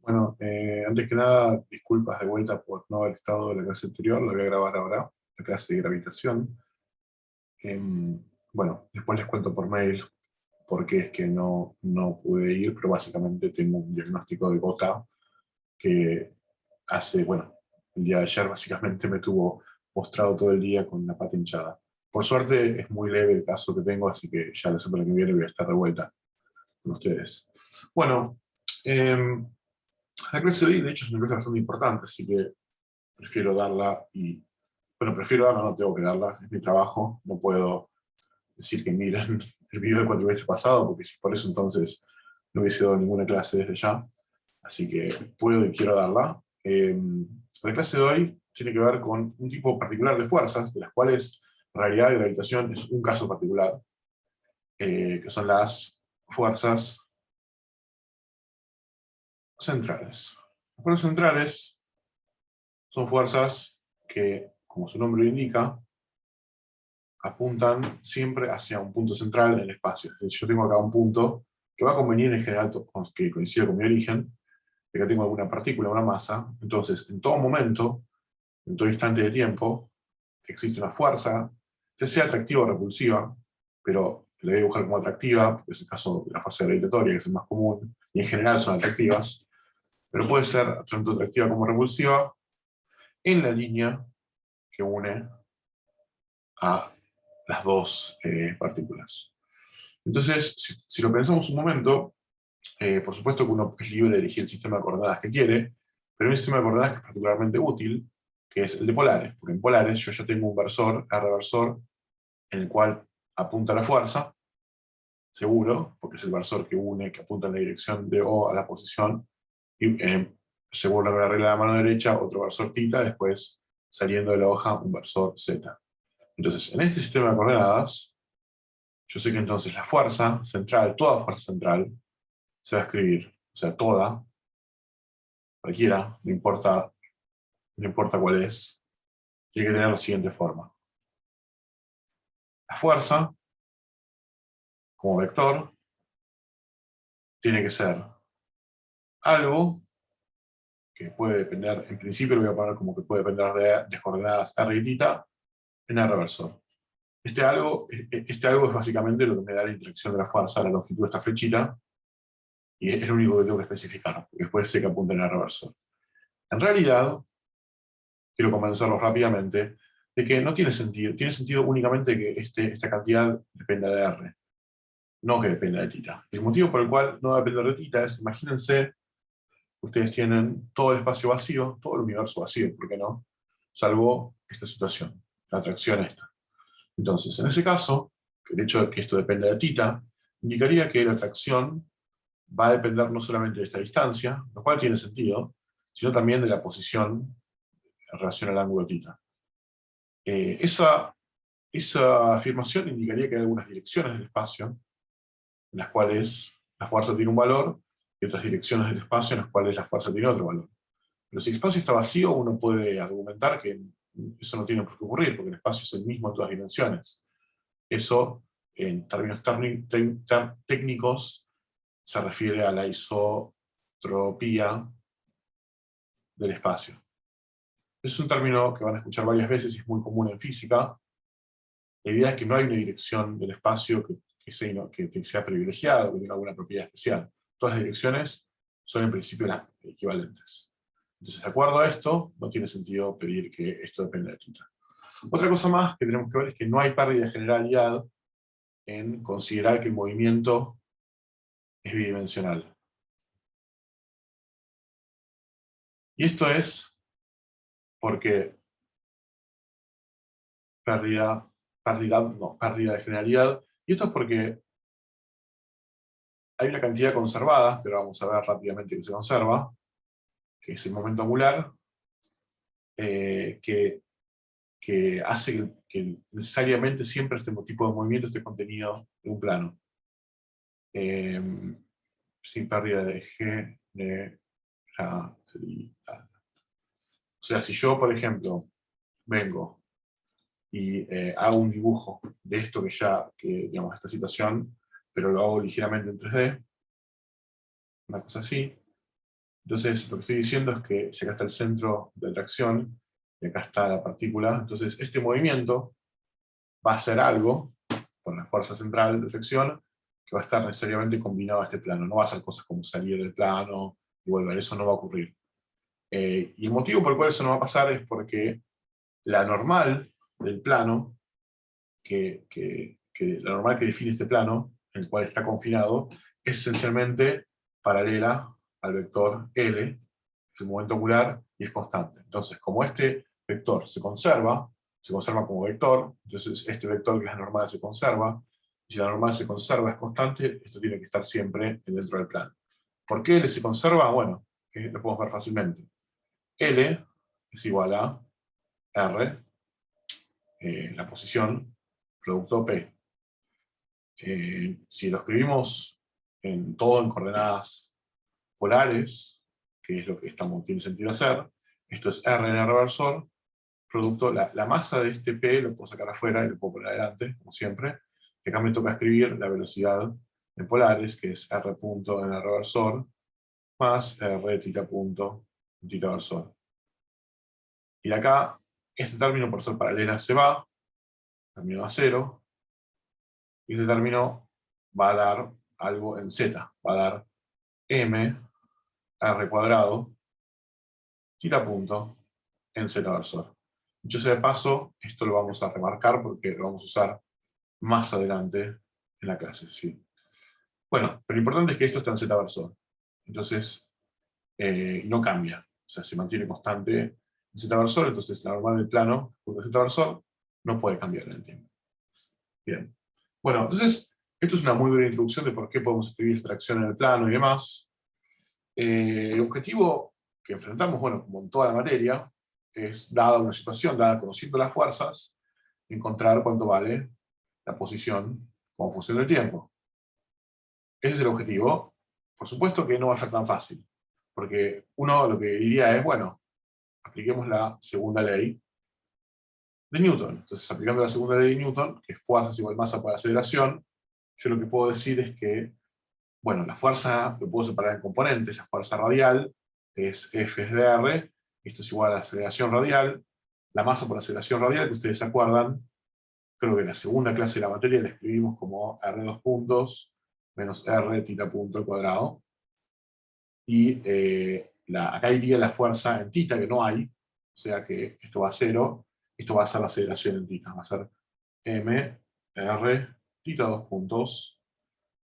Bueno, antes que nada, disculpas de vuelta por no haber estado en la clase anterior, la voy a grabar ahora, la clase de gravitación. Bueno, después les cuento por mail por qué es que no pude ir, pero básicamente tengo un diagnóstico de gota que bueno, el día de ayer básicamente me tuvo postrado todo el día con la pata hinchada. Por suerte es muy leve el caso que tengo, así que ya la semana que viene voy a estar de vuelta con ustedes. Bueno, la clase de hoy, de hecho, es una clase bastante importante, así que prefiero darla bueno, prefiero darla, no tengo que darla, es mi trabajo, no puedo decir que miren el video del cuatrimestre pasado, porque si por eso entonces no hubiese dado ninguna clase desde ya, así que puedo y quiero darla. La clase de hoy tiene que ver con un tipo particular de fuerzas, de las cuales en realidad la gravitación es un caso particular, que son las fuerzas centrales. Las fuerzas centrales son fuerzas que, como su nombre lo indica, apuntan siempre hacia un punto central en el espacio. Entonces, yo tengo acá un punto que va a convenir en general que coincida con mi origen, de que tengo alguna partícula, una masa. Entonces, en todo momento, en todo instante de tiempo, existe una fuerza, ya sea atractiva o repulsiva, pero la voy a dibujar como atractiva, porque es el caso de la fuerza gravitatoria, que es el más común, y en general son atractivas, pero puede ser tanto atractiva como repulsiva en la línea que une a las dos partículas. Entonces, si lo pensamos un momento, por supuesto que uno es libre de elegir el sistema de coordenadas que quiere, pero hay un sistema de coordenadas que es particularmente útil, que es el de polares, porque en polares yo ya tengo un versor, R versor, en el cual apunta la fuerza, seguro, porque es el versor que une, que apunta en la dirección de O a la posición, y según la regla de la mano derecha, otro versor θ, después saliendo de la hoja un versor Z. Entonces, en este sistema de coordenadas, yo sé que entonces la fuerza central, toda fuerza central, se va a escribir, o sea, toda, cualquiera, no importa cuál es, tiene que tener la siguiente forma. La fuerza, como vector, tiene que ser algo que puede depender, en principio lo voy a poner como que puede depender de coordenadas r y θ en r versor. Este algo es básicamente lo que me da la interacción de la fuerza, la longitud de esta flechita, y es lo único que tengo que especificar, porque después sé que apunta en r versor. En realidad, quiero convencerlos rápidamente de que no tiene sentido únicamente que esta cantidad dependa de R, no que dependa de θ. El motivo por el cual no depende de θ es, imagínense, ustedes tienen todo el espacio vacío, todo el universo vacío, ¿por qué no? Salvo esta situación, la atracción esta. Entonces, en ese caso, el hecho de que esto dependa de θ, indicaría que la atracción va a depender no solamente de esta distancia, lo cual tiene sentido, sino también de la posición en relación al ángulo θ. Esa afirmación indicaría que hay algunas direcciones del espacio en las cuales la fuerza tiene un valor y otras direcciones del espacio en las cuales la fuerza tiene otro valor. Pero si el espacio está vacío, uno puede argumentar que eso no tiene por qué ocurrir, porque el espacio es el mismo en todas dimensiones. Eso, en términos técnicos, se refiere a la isotropía del espacio. Es un término que van a escuchar varias veces y es muy común en física. La idea es que no hay una dirección del espacio que sea privilegiada, que tenga alguna propiedad especial. Todas las direcciones son en principio las equivalentes. Entonces, de acuerdo a esto, no tiene sentido pedir que esto dependa de θ. Otra cosa más que tenemos que ver es que no hay pérdida de generalidad en considerar que el movimiento es bidimensional. Y esto es porque pérdida de generalidad. Y esto es porque hay una cantidad conservada, pero vamos a ver rápidamente que se conserva, que es el momento angular, que hace que necesariamente siempre este tipo de movimiento esté contenido en un plano. Sin pérdida de generalidad. O sea, si yo, por ejemplo, vengo y hago un dibujo de esto digamos, esta situación, pero lo hago ligeramente en 3D, una cosa así, Entonces, lo que estoy diciendo es que si acá está el centro de tracción, y acá está la partícula, entonces este movimiento va a hacer algo, con la fuerza central de tracción, que va a estar necesariamente combinado a este plano. No va a hacer cosas como salir del plano y volver, eso no va a ocurrir. Y el motivo por el cual eso no va a pasar es porque la normal del plano, la normal que define este plano, en el cual está confinado, es esencialmente paralela al vector L, que es el momento angular, y es constante. Entonces, como este vector se conserva como vector, entonces este vector que es la normal se conserva, y si la normal se conserva es constante, esto tiene que estar siempre dentro del plano. ¿Por qué L se conserva? Bueno, lo podemos ver fácilmente. L es igual a R, la posición, producto P. Si lo escribimos todo en coordenadas polares, que es lo que tiene sentido hacer, esto es R en el reversor, producto, la masa de este P lo puedo sacar afuera y lo puedo poner adelante, como siempre, que acá me toca escribir la velocidad en polares, que es R punto en el reversor, más R tita punto en tita versor. Y de acá, este término por ser paralela se va, término a 0, y este término va a dar algo en Z, va a dar M R cuadrado, tita punto, en Z versor. Dicho sea de paso, esto lo vamos a remarcar porque lo vamos a usar más adelante en la clase. ¿Sí? Bueno, pero lo importante es que esto está en Z versor. Entonces, no cambia. O sea, se mantiene constante en Z versor, entonces la normal del plano, porque Z versor, no puede cambiar en el tiempo. Bien. Bueno, entonces, esto es una muy buena introducción de por qué podemos escribir tracción en el plano y demás. El objetivo que enfrentamos, bueno, como en toda la materia, es, dada una situación, dada conociendo las fuerzas, encontrar cuánto vale la posición como función del tiempo. Ese es el objetivo. Por supuesto que no va a ser tan fácil, porque uno lo que diría es, bueno, apliquemos la segunda ley de Newton. Entonces, aplicando la segunda ley de Newton, que es fuerza es igual masa por aceleración, yo lo que puedo decir es que, bueno, la fuerza lo puedo separar en componentes. La fuerza radial es F es de R, esto es igual a la aceleración radial. La masa por aceleración radial, que ustedes se acuerdan, creo que en la segunda clase de la materia la escribimos como R2 puntos menos R tita punto al cuadrado. Y acá iría la fuerza en tita, que no hay, o sea que esto va a 0, esto va a ser la aceleración en tita, va a ser M, R, tita 2 puntos,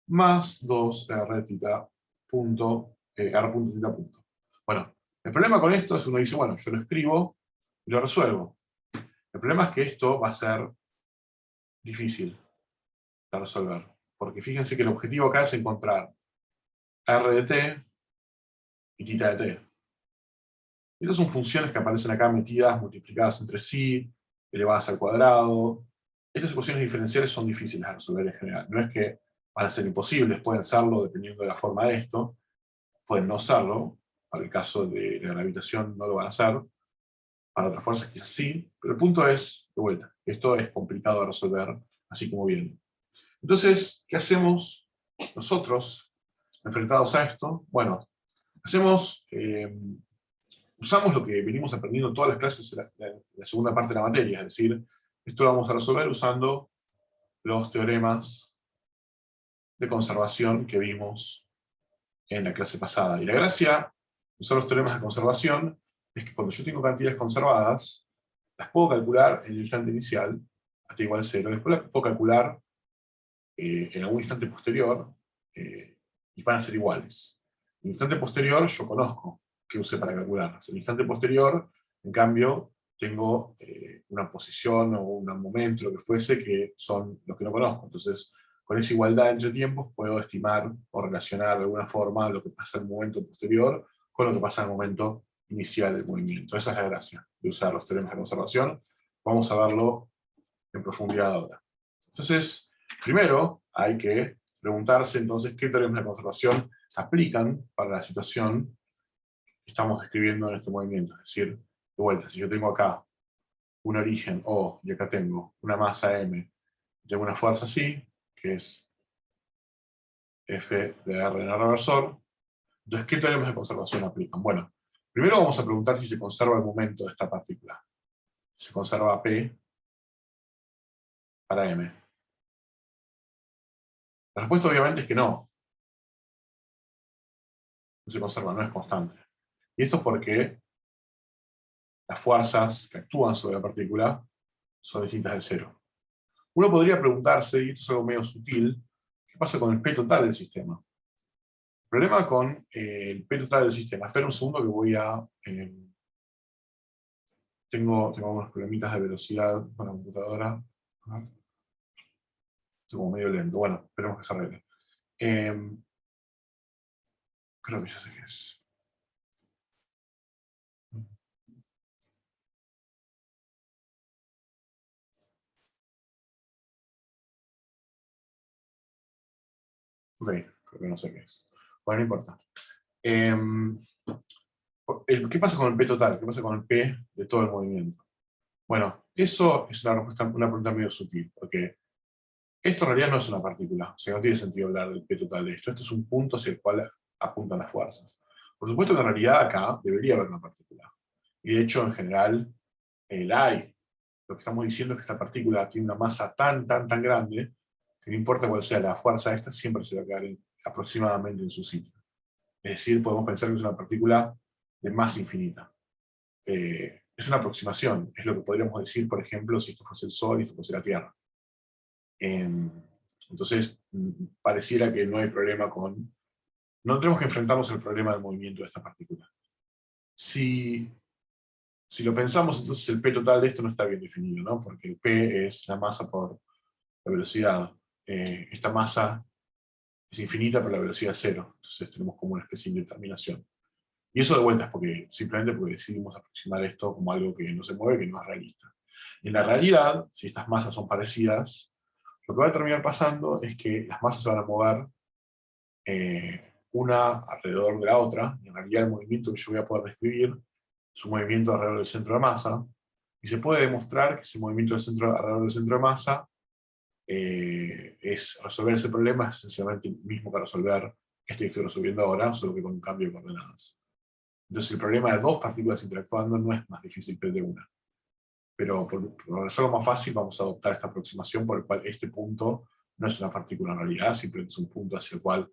más 2 R tita punto, R punto tita punto. Bueno, el problema con esto es uno dice, bueno, yo lo escribo y lo resuelvo. El problema es que esto va a ser difícil de resolver, porque fíjense que el objetivo acá es encontrar R de t y tita de t. Estas son funciones que aparecen acá metidas, multiplicadas entre sí, elevadas al cuadrado. Estas ecuaciones diferenciales son difíciles de resolver en general. No es que van a ser imposibles, pueden serlo dependiendo de la forma de esto, pueden no serlo, para el caso de la gravitación no lo van a hacer, para otras fuerzas quizás sí, pero el punto es, de vuelta, esto es complicado de resolver así como viene. Entonces, ¿qué hacemos nosotros enfrentados a esto? Bueno, usamos lo que venimos aprendiendo en todas las clases en la segunda parte de la materia, es decir, esto lo vamos a resolver usando los teoremas de conservación que vimos en la clase pasada. Y la gracia de usar los teoremas de conservación es que cuando yo tengo cantidades conservadas, las puedo calcular en el instante inicial, hasta igual 0, después las puedo calcular en algún instante posterior, y van a ser iguales. En el instante posterior yo conozco qué usé para calcularlas. En el instante posterior, en cambio, tengo una posición o un momento, lo que fuese, que son los que no conozco. Entonces, con esa igualdad entre tiempos, puedo estimar o relacionar de alguna forma lo que pasa en el momento posterior con lo que pasa en el momento inicial del movimiento. Esa es la gracia de usar los teoremas de conservación. Vamos a verlo en profundidad ahora. Entonces, primero hay que preguntarse entonces qué teoremas de conservación aplican para la situación que estamos describiendo en este movimiento. Es decir, de vuelta, si yo tengo acá un origen O y acá tengo una masa M, tengo una fuerza así, que es F de R en el reversor, Entonces, ¿qué teoremas de conservación aplican? Bueno, primero vamos a preguntar si se conserva el momento de esta partícula. Se conserva P para M. La respuesta obviamente es que no. No se conserva, no es constante. Y esto es porque las fuerzas que actúan sobre la partícula son distintas de cero. Uno podría preguntarse, y esto es algo medio sutil, ¿qué pasa con el P total del sistema? El problema con el P total del sistema, espera un segundo que voy a... tengo unos problemitas de velocidad con la computadora. Estoy como medio lento. Bueno, esperemos que se arregle. Creo que ya sé qué es. Ok, creo que no sé qué es. Bueno, no importa. ¿Qué pasa con el P total? ¿Qué pasa con el P de todo el movimiento? Bueno, eso es una pregunta medio sutil, porque esto en realidad no es una partícula, o sea, no tiene sentido hablar del P total de esto. Esto es un punto hacia el cual apuntan las fuerzas. Por supuesto que en realidad acá debería haber una partícula. Y de hecho, en general, la hay. Lo que estamos diciendo es que esta partícula tiene una masa tan grande, que no importa cuál sea la fuerza esta, siempre se va a quedar aproximadamente en su sitio. Es decir, podemos pensar que es una partícula de masa infinita. Es una aproximación, es lo que podríamos decir, por ejemplo, si esto fuese el Sol y esto fuese la Tierra. Entonces, pareciera que no hay problema con... No tenemos que enfrentarnos al problema del movimiento de esta partícula. Si lo pensamos, entonces el P total de esto no está bien definido, ¿no? Porque el P es la masa por la velocidad. Esta masa es infinita, pero la velocidad es cero. Entonces tenemos como una especie de indeterminación. Y eso de vuelta es simplemente porque decidimos aproximar esto como algo que no se mueve, que no es realista. En la realidad, si estas masas son parecidas, lo que va a terminar pasando es que las masas se van a mover una alrededor de la otra, y en realidad el movimiento que yo voy a poder describir es un movimiento alrededor del centro de masa, y se puede demostrar que ese movimiento alrededor del centro de masa es resolver ese problema, es esencialmente el mismo que resolver este que estoy resolviendo ahora, solo que con un cambio de coordenadas. Entonces el problema de dos partículas interactuando no es más difícil que el de una. Pero por hacerlo más fácil vamos a adoptar esta aproximación por el cual este punto no es una partícula en realidad, simplemente es un punto hacia el cual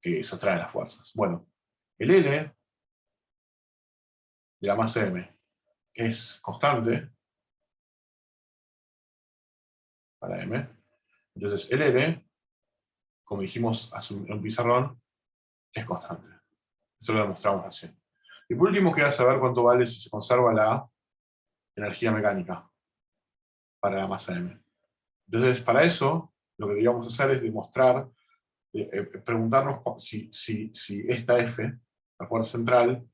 se atraen las fuerzas. Bueno, el L de la masa M es constante para M. Entonces el L, como dijimos en un pizarrón, es constante. Eso lo demostramos así. Y por último queda saber cuánto vale si se conserva la energía mecánica para la masa M. Entonces, para eso, lo que deberíamos hacer es demostrar, preguntarnos si esta F, la fuerza central,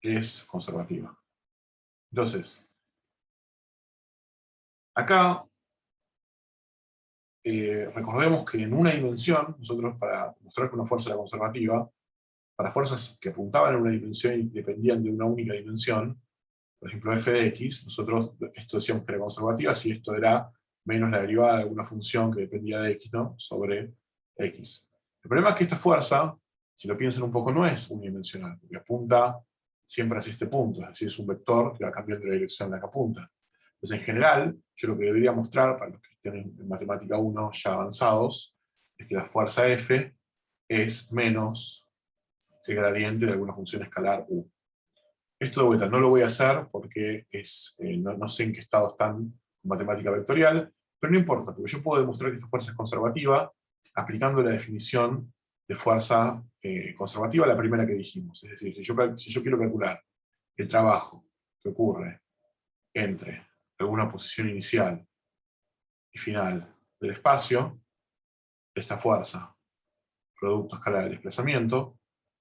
es conservativa. Entonces, acá, recordemos que en una dimensión, nosotros para demostrar que una fuerza era conservativa, para fuerzas que apuntaban en una dimensión y dependían de una única dimensión, por ejemplo f de x, nosotros esto decíamos que era conservativa si esto era menos la derivada de alguna función que dependía de x, ¿no? Sobre x. El problema es que esta fuerza, si lo piensan un poco, no es unidimensional, porque apunta siempre hacia este punto, es decir, es un vector que va cambiando la dirección en la que apunta. Entonces, en general, yo lo que debería mostrar, para los que estén en matemática 1 ya avanzados, es que la fuerza F es menos el gradiente de alguna función escalar U. Esto de vuelta no lo voy a hacer porque no sé en qué estado están con matemática vectorial, pero no importa, porque yo puedo demostrar que esta fuerza es conservativa aplicando la definición de fuerza conservativa, la primera que dijimos. Es decir, si yo quiero calcular el trabajo que ocurre entre alguna posición inicial y final del espacio, esta fuerza, producto escalar del desplazamiento,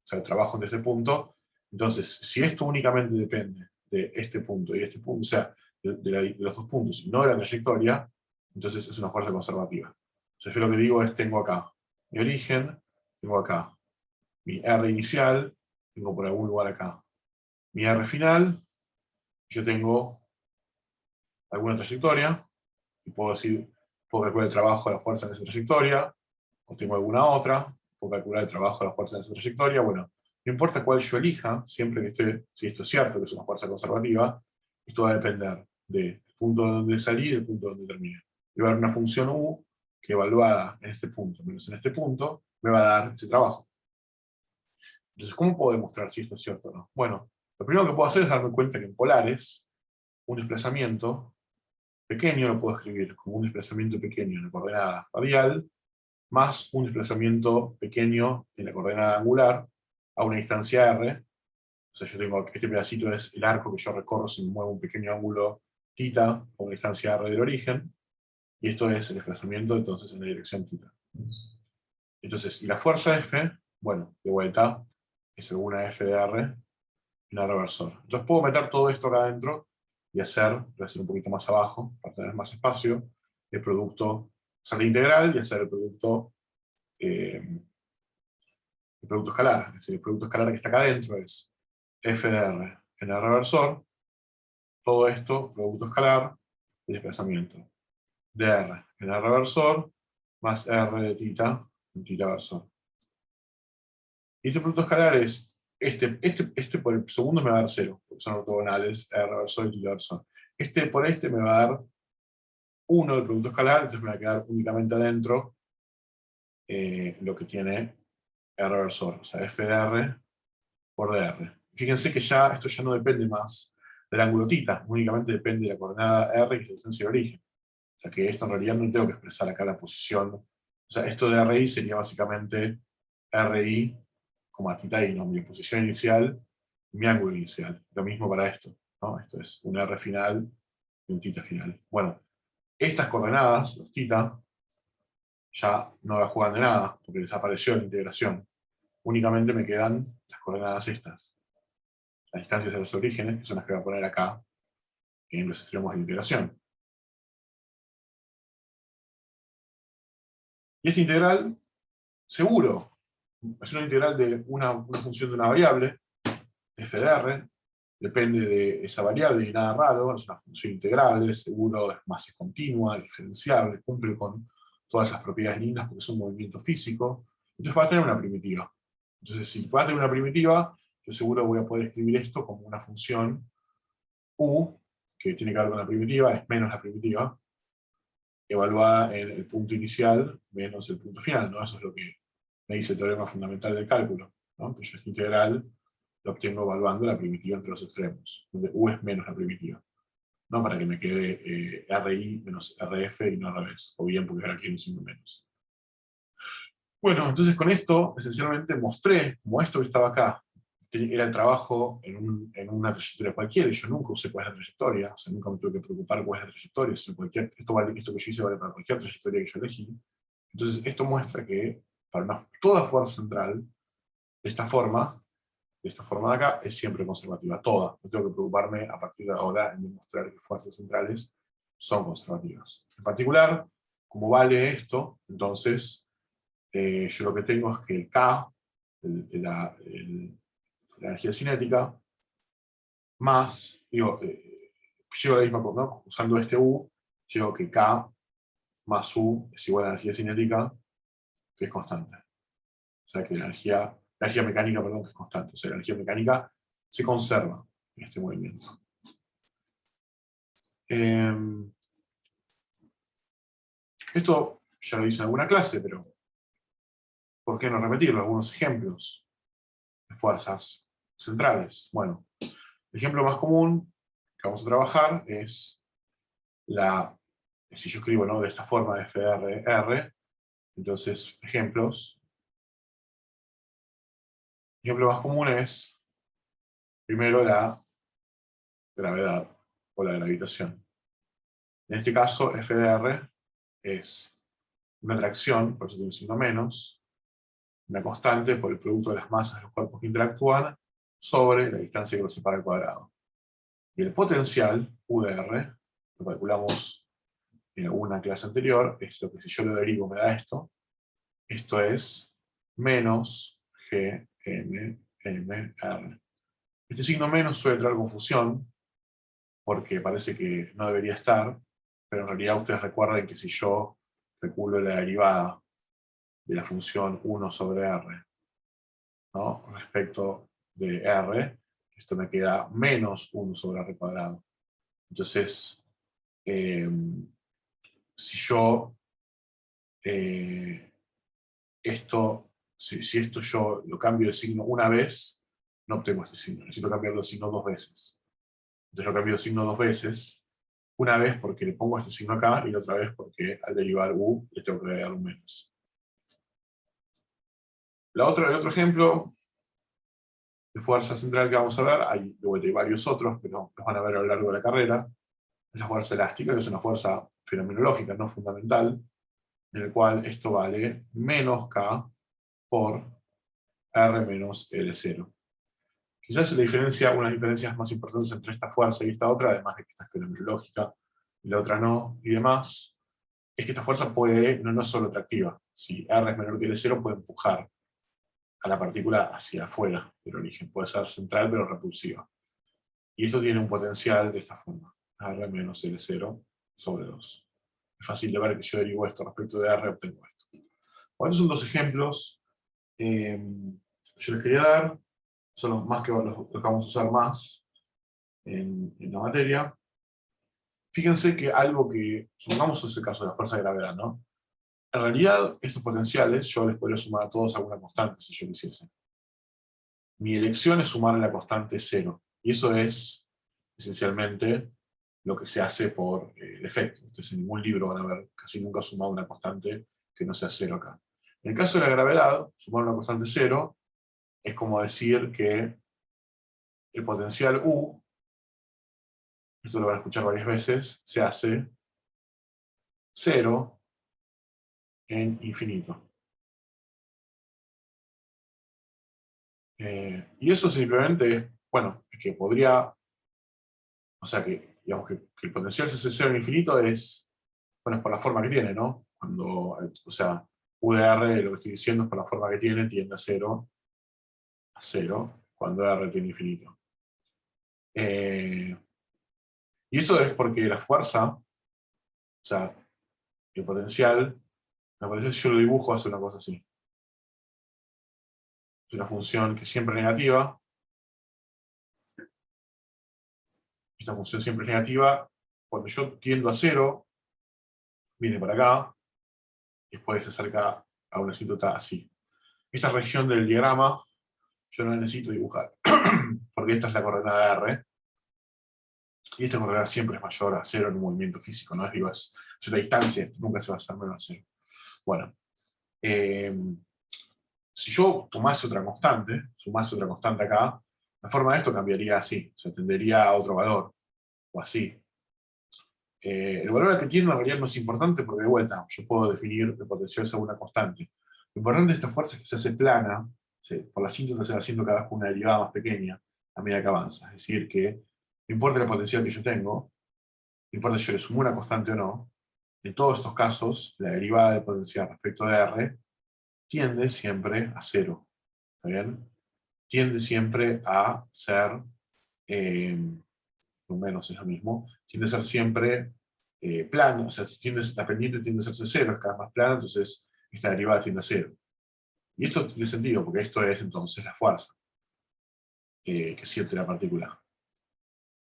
o sea, el trabajo en este punto, entonces, si esto únicamente depende de este punto y este punto, o sea, de los dos puntos y no de la trayectoria, entonces es una fuerza conservativa. O sea, yo lo que digo es, tengo acá mi origen, tengo acá mi R inicial, tengo por algún lugar acá mi R final, yo tengo alguna trayectoria, y puedo decir, puedo calcular el trabajo de la fuerza en esa trayectoria, o tengo alguna otra, puedo calcular el trabajo de la fuerza en esa trayectoria. Bueno, no importa cuál yo elija, siempre que esté, si esto es cierto, que es una fuerza conservativa, esto va a depender del punto donde salí y del punto donde termine. Y va a haber una función U que evaluada en este punto menos en este punto, me va a dar ese trabajo. Entonces, ¿cómo puedo demostrar si esto es cierto o no? Bueno, lo primero que puedo hacer es darme cuenta que en polares, un desplazamiento pequeño lo puedo escribir como un desplazamiento pequeño en la coordenada radial, más un desplazamiento pequeño en la coordenada angular a una distancia r. O sea, yo tengo, este pedacito es el arco que yo recorro si me muevo un pequeño ángulo θ a una distancia r del origen, y esto es el desplazamiento entonces en la dirección θ. Entonces, y la fuerza F, bueno, de vuelta, es alguna F de R en el reversor. Entonces puedo meter todo esto acá adentro y hacer, voy a hacer un poquito más abajo, para tener más espacio, el producto, hacer la integral y hacer el producto escalar. Es decir, el producto escalar que está acá adentro es F de R en el reversor, todo esto, producto escalar, y desplazamiento. De R en el reversor, más R de θ en θ versor. Y este producto escalar es, este por el segundo me va a dar 0, porque son ortogonales, R reversor y θ versor. Este por este me va a dar 1 del producto escalar, entonces me va a quedar únicamente adentro lo que tiene R reversor, o sea, F de R por dr. Fíjense que ya esto ya no depende más del ángulo θ, únicamente depende de la coordenada R y la distancia de origen. O sea que esto en realidad no tengo que expresar acá la posición. O sea, esto de RI sería básicamente RI, θ i, ¿no? Mi posición inicial, mi ángulo inicial. Lo mismo para esto, ¿no? Esto es un R final y un θ final. Bueno, estas coordenadas, los θ, ya no las juegan de nada, porque desapareció la integración. Únicamente me quedan las coordenadas estas, las distancias de los orígenes, que son las que voy a poner acá en los extremos de la integración. Y esta integral, seguro, es una integral de una función de una variable, f de r, depende de esa variable y nada raro, es una función integrable, seguro, es masa continua, diferenciable, cumple con todas esas propiedades lindas porque es un movimiento físico, entonces va a tener una primitiva. Entonces, si va a tener una primitiva, yo seguro voy a poder escribir esto como una función u, que tiene que ver con la primitiva, es menos la primitiva, evaluada en el punto inicial menos el punto final, ¿no? Eso es lo que me dice el teorema fundamental del cálculo, ¿no? Que yo esta integral lo obtengo evaluando la primitiva entre los extremos, donde u es menos la primitiva. No para que me quede RI menos RF y no al revés, o bien porque ahora quiero un signo menos. Bueno, entonces con esto, esencialmente mostré como esto que estaba acá, que era el trabajo en una trayectoria cualquiera, y yo nunca usé cuál es la trayectoria, o sea, nunca me tuve que preocupar cuál es la trayectoria, sino esto que yo hice vale para cualquier trayectoria que yo elegí. Entonces esto muestra que para toda fuerza central, de esta forma de acá, es siempre conservativa, toda. No tengo que preocuparme a partir de ahora en demostrar que fuerzas centrales son conservativas. En particular, como vale esto, entonces yo lo que tengo es que el K, la energía cinética, más, digo, llego a la misma cosa, ¿no? Usando este U, llego que K más U es igual a la energía cinética, que es constante. O sea que la energía mecánica, perdón, que es constante. O sea, la energía mecánica se conserva en este movimiento. Esto ya lo hice en alguna clase, pero ¿por qué no repetirlo? Algunos ejemplos de fuerzas centrales. Bueno, el ejemplo más común que vamos a trabajar es si yo escribo, ¿no?, de esta forma FRR, entonces ejemplos. El ejemplo más común es, primero, la gravedad o la gravitación. En este caso, FDR es una atracción, por eso tiene un signo menos, una constante por el producto de las masas de los cuerpos que interactúan sobre la distancia que los separa al cuadrado. Y el potencial, UDR, lo calculamos en alguna clase anterior, es lo que si yo lo derivo me da esto. Esto es menos GMMR. Este signo menos suele traer confusión, porque parece que no debería estar, pero en realidad ustedes recuerden que si yo calculo la derivada de la función 1 sobre R, ¿no? Respecto de R, esto me queda menos 1 sobre R cuadrado. Entonces, si yo si esto yo lo cambio de signo una vez, no obtengo este signo. Necesito cambiarlo de signo 2 veces. Entonces lo cambio de signo 2 veces. Una vez porque le pongo este signo acá y la otra vez porque al derivar u le tengo que agregar un menos. El otro ejemplo de fuerza central que vamos a ver, hay de vuelta hay varios otros, pero los van a ver a lo largo de la carrera. Es la fuerza elástica, que es una fuerza fenomenológica, no fundamental, en el cual esto vale menos K por R menos L0. Quizás una de las diferencias más importantes entre esta fuerza y esta otra, además de que esta es fenomenológica y la otra no, y demás, es que esta fuerza no es solo atractiva. Si R es menor que L0, puede empujar a la partícula hacia afuera del origen. Puede ser central, pero repulsiva. Y esto tiene un potencial de esta forma. R menos L0 sobre 2. Es fácil de ver que si yo derivo esto respecto de R, obtengo esto. Bueno, estos son dos ejemplos que yo les quería dar. Son los más que vamos a usar más en la materia. Fíjense que supongamos ese caso de la fuerza de gravedad, ¿no? En realidad, estos potenciales yo les podría sumar a todos alguna constante si yo quisiese. Mi elección es sumarle la constante 0. Y eso es, esencialmente, lo que se hace por defecto. Entonces, en ningún libro van a ver casi nunca sumado una constante que no sea 0 acá. En el caso de la gravedad, sumar una constante 0 es como decir que el potencial U, esto lo van a escuchar varias veces, se hace 0 en infinito. Y eso simplemente es, bueno, es que podría, o sea que, digamos que el potencial se hace 0 en infinito es, bueno, es por la forma que tiene, ¿no? O sea, U de R, lo que estoy diciendo es por la forma que tiene, tiende a 0, cuando R tiene infinito. Y eso es porque la fuerza, o sea, el potencial, si yo lo dibujo, hace una cosa así. Es una función que siempre es negativa. Esta función siempre es negativa. Cuando yo tiendo a 0, viene para acá, y después se acerca a una asíntota así. Esta región del diagrama yo no la necesito dibujar, porque esta es la coordenada R, y esta coordenada siempre es mayor a 0 en un movimiento físico, ¿no? Es la distancia, nunca se va a hacer menos a 0. Bueno, si yo sumase otra constante acá, la forma de esto cambiaría así, se tendería a otro valor, o así. El valor al que tiendo en realidad no es importante porque de vuelta yo puedo definir el potencial según una constante. Lo importante de esta fuerza es que se hace plana, por la asíntota se va haciendo cada vez una derivada más pequeña a medida que avanza. Es decir, que no importa el potencial que yo tengo, no importa si yo le sumo una constante o no, en todos estos casos la derivada del potencial respecto de R tiende siempre a 0. ¿Está bien? Tiende siempre a ser, lo menos es lo mismo, tiende a ser siempre plano, o sea, la pendiente tiende a hacerse 0, es cada vez más plana, entonces esta derivada tiende a 0. Y esto tiene sentido, porque esto es entonces la fuerza que siente la partícula.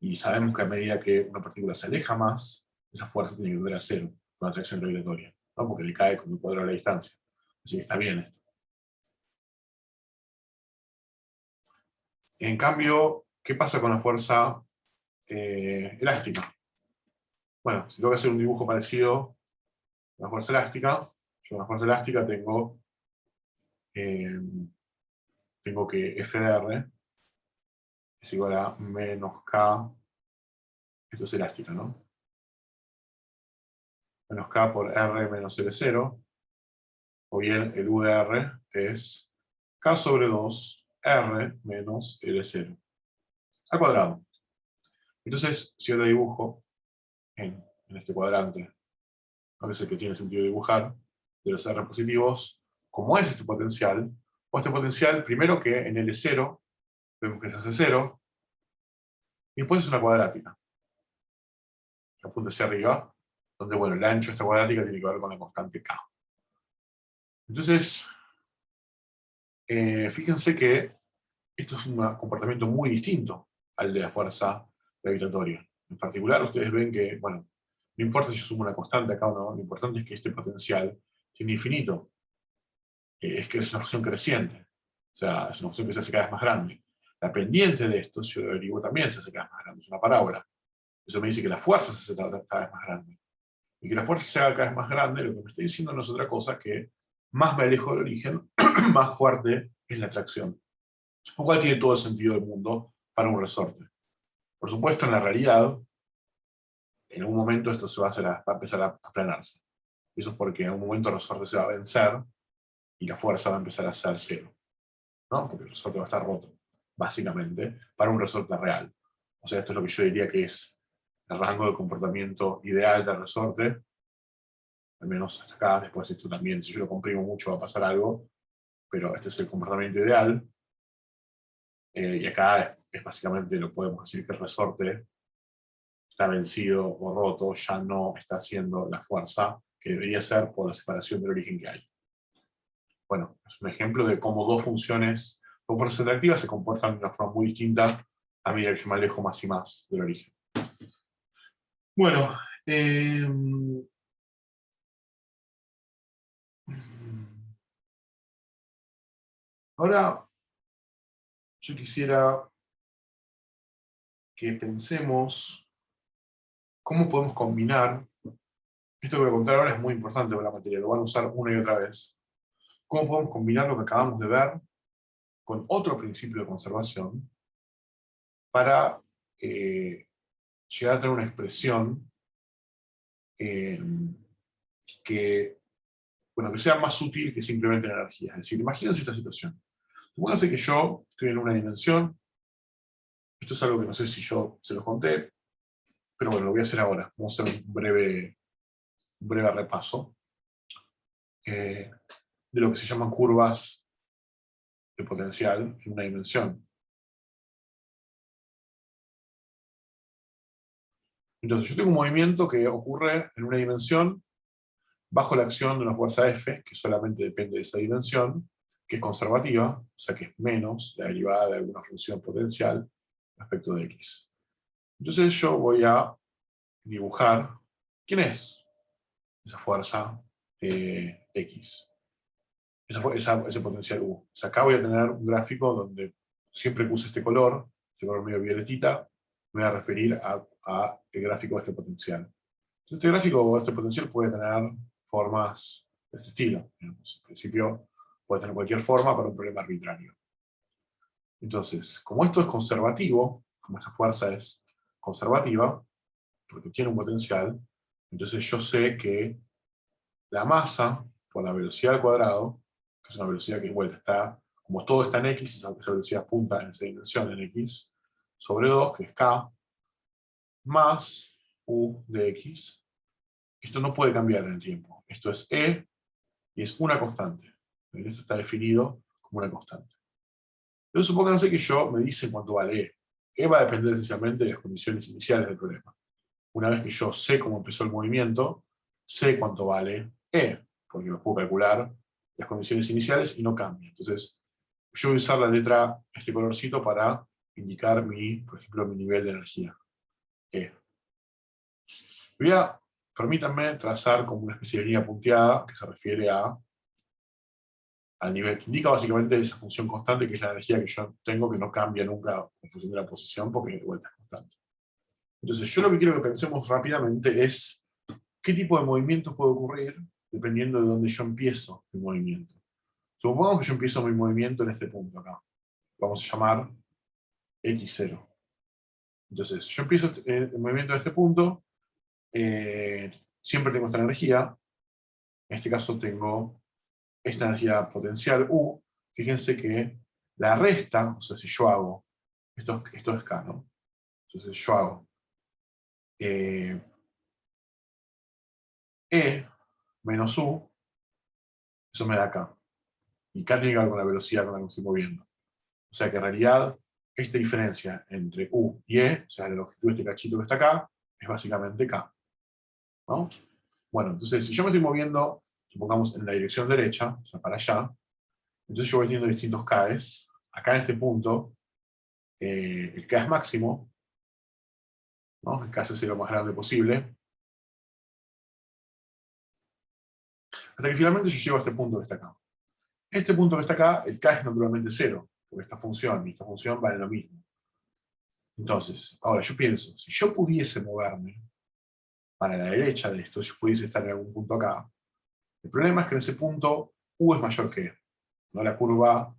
Y sabemos que a medida que una partícula se aleja más, esa fuerza tiene que tender a 0, con atracción gravitatoria, ¿no? Porque le cae con el cuadrado de la distancia. Así que está bien esto. En cambio, ¿qué pasa con la fuerza elástica? Bueno, si tengo que hacer un dibujo parecido a la fuerza elástica, yo en la fuerza elástica eh, tengo que F de R es igual a menos K, esto es elástica, ¿no? Menos K por R menos L0, o bien el U de R es K sobre 2 R menos L0, al cuadrado. Entonces, si yo lo dibujo en este cuadrante, que es el que tiene sentido dibujar, de los R positivos, como es este potencial, o este potencial, primero que en L0, vemos que se hace 0, y después es una cuadrática, que apunta hacia arriba, donde, bueno, el ancho de esta cuadrática tiene que ver con la constante K. Entonces, fíjense que esto es un comportamiento muy distinto al de la fuerza gravitatoria. En particular, ustedes ven que, bueno, no importa si yo sumo una constante acá o no, lo importante es que este potencial tiene infinito. Es que es una función creciente. O sea, es una función que se hace cada vez más grande. La pendiente de esto, si yo lo derivo también, se hace cada vez más grande. Es una parábola. Eso me dice que la fuerza se hace cada vez más grande. Y que la fuerza se haga cada vez más grande, lo que me está diciendo no es otra cosa que más me alejo del origen, más fuerte es la atracción. Lo cual tiene todo el sentido del mundo para un resorte. Por supuesto, en la realidad, en algún momento esto se va a empezar a aplanarse. Eso es porque en algún momento el resorte se va a vencer y la fuerza va a empezar a ser cero, ¿no? Porque el resorte va a estar roto, básicamente, para un resorte real. O sea, esto es lo que yo diría que es el rango de comportamiento ideal del resorte, al menos hasta acá. Después esto también, si yo lo comprimo mucho va a pasar algo, pero este es el comportamiento ideal. Y acá es básicamente, lo podemos decir que el resorte está vencido o roto, ya no está haciendo la fuerza que debería ser por la separación del origen que hay. Bueno, es un ejemplo de cómo dos funciones, dos fuerzas atractivas se comportan de una forma muy distinta a medida que yo me alejo más y más del origen. Bueno, ahora yo quisiera que pensemos cómo podemos combinar, esto que voy a contar ahora es muy importante para la materia, lo van a usar una y otra vez, cómo podemos combinar lo que acabamos de ver con otro principio de conservación para llegar a tener una expresión eh, que, bueno, que sea más útil que simplemente la energía. Es decir, imagínense esta situación. Supónganse que yo estoy en una dimensión, esto es algo que no sé si yo se los conté, pero bueno, lo voy a hacer ahora. Vamos a hacer un breve repaso de lo que se llaman curvas de potencial en una dimensión. Entonces, yo tengo un movimiento que ocurre en una dimensión bajo la acción de una fuerza F, que solamente depende de esa dimensión, que es conservativa, o sea que es menos la derivada de alguna función potencial respecto de X. Entonces yo voy a dibujar quién es esa fuerza X, ese potencial U. O sea, acá voy a tener un gráfico donde siempre que use este color medio violetita, me voy a referir a el gráfico de este potencial. Este gráfico o este potencial puede tener formas de este estilo. Digamos. En principio puede tener cualquier forma para un problema arbitrario. Entonces, como esto es conservativo, como esta fuerza es conservativa, porque tiene un potencial, entonces yo sé que la masa por la velocidad al cuadrado, que es una velocidad que igual está, como todo está en X, esa velocidad punta en esa dimensión en X, sobre 2, que es K, más U de X. Esto no puede cambiar en el tiempo. Esto es E y es una constante. Esto está definido como una constante. Entonces supónganse que yo me dice cuánto vale E. E va a depender esencialmente de las condiciones iniciales del problema. Una vez que yo sé cómo empezó el movimiento, sé cuánto vale E, porque lo puedo calcular las condiciones iniciales y no cambia. Entonces, yo voy a usar la letra, este colorcito, para indicar por ejemplo, mi nivel de energía. E. Permítanme trazar como una especie de línea punteada que se refiere al nivel, que indica básicamente esa función constante que es la energía que yo tengo, que no cambia nunca en función de la posición, porque de vuelta es constante. Entonces, yo lo que quiero que pensemos rápidamente es qué tipo de movimiento puede ocurrir dependiendo de dónde yo empiezo mi movimiento. Supongamos que yo empiezo mi movimiento en este punto acá. Vamos a llamar X0. Entonces, yo empiezo el movimiento en este punto, siempre tengo esta energía, en este caso tengo esta energía potencial U. Fíjense que la resta, o sea, si yo hago, esto es K, ¿no? Entonces yo hago E menos U, eso me da K. Y K tiene que ver con la velocidad con la que me estoy moviendo. O sea que en realidad, esta diferencia entre U y E, o sea, la longitud de este cachito que está acá, es básicamente K. ¿No? Bueno, entonces, si yo me estoy moviendo supongamos en la dirección derecha, o sea, para allá, entonces yo voy teniendo distintos Ks. Acá en este punto, el K es máximo, ¿no? El K se hace lo más grande posible, hasta que finalmente yo llego a este punto que está acá. Este punto que está acá, el K es naturalmente 0, porque esta función y esta función valen lo mismo. Entonces, ahora yo pienso, si yo pudiese moverme para la derecha de esto, yo pudiese estar en algún punto acá, el problema es que en ese punto U es mayor que E, ¿no? La curva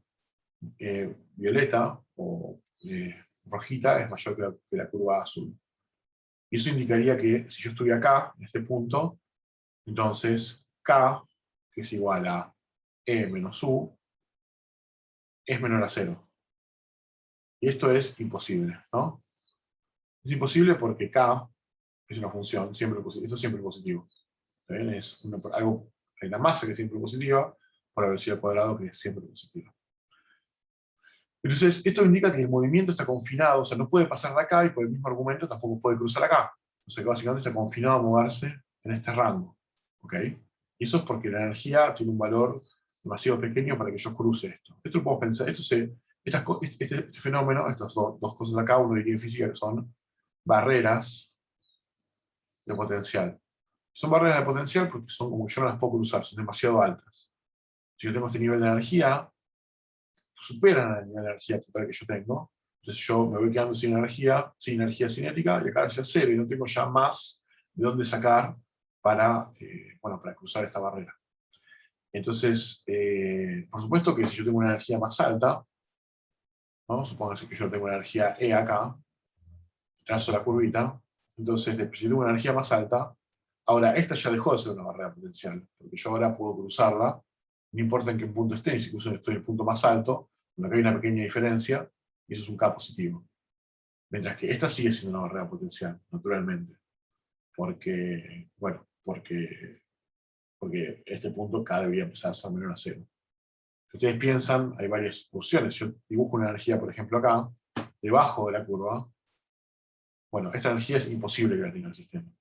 violeta o rojita es mayor que la curva azul. Y eso indicaría que si yo estuviera acá, en este punto, entonces K, que es igual a E menos U, es menor a 0. Y esto es imposible, ¿no? Es imposible porque K es una función, siempre eso es siempre positivo. ¿Está bien? Hay una masa que es siempre positiva, por la velocidad al cuadrado que es siempre positiva. Entonces, esto indica que el movimiento está confinado, o sea, no puede pasar de acá y por el mismo argumento tampoco puede cruzar acá. O sea, que básicamente está confinado a moverse en este rango. ¿Ok? Y eso es porque la energía tiene un valor demasiado pequeño para que yo cruce esto. Esto lo podemos pensar, este fenómeno, estas dos cosas acá, uno diría en física que son barreras de potencial. Son barreras de potencial porque son como yo no las puedo cruzar, son demasiado altas. Si yo tengo este nivel de energía, superan la energía total que yo tengo, entonces yo me voy quedando sin energía cinética, y acá ya cero, y no tengo ya más de dónde sacar para cruzar esta barrera. Entonces, por supuesto que si yo tengo una energía más alta, ¿no? Supóngase que yo tengo una energía E acá, trazo la curvita, entonces si yo tengo una energía más alta, ahora esta ya dejó de ser una barrera potencial, porque yo ahora puedo cruzarla, no importa en qué punto esté, si incluso estoy en el punto más alto, donde hay una pequeña diferencia, y eso es un K positivo. Mientras que esta sigue siendo una barrera potencial, naturalmente, porque este punto K debería empezar a ser menor a 0. Si ustedes piensan, hay varias opciones. Yo dibujo una energía, por ejemplo, acá, debajo de la curva. Bueno, esta energía es imposible que la tenga el sistema.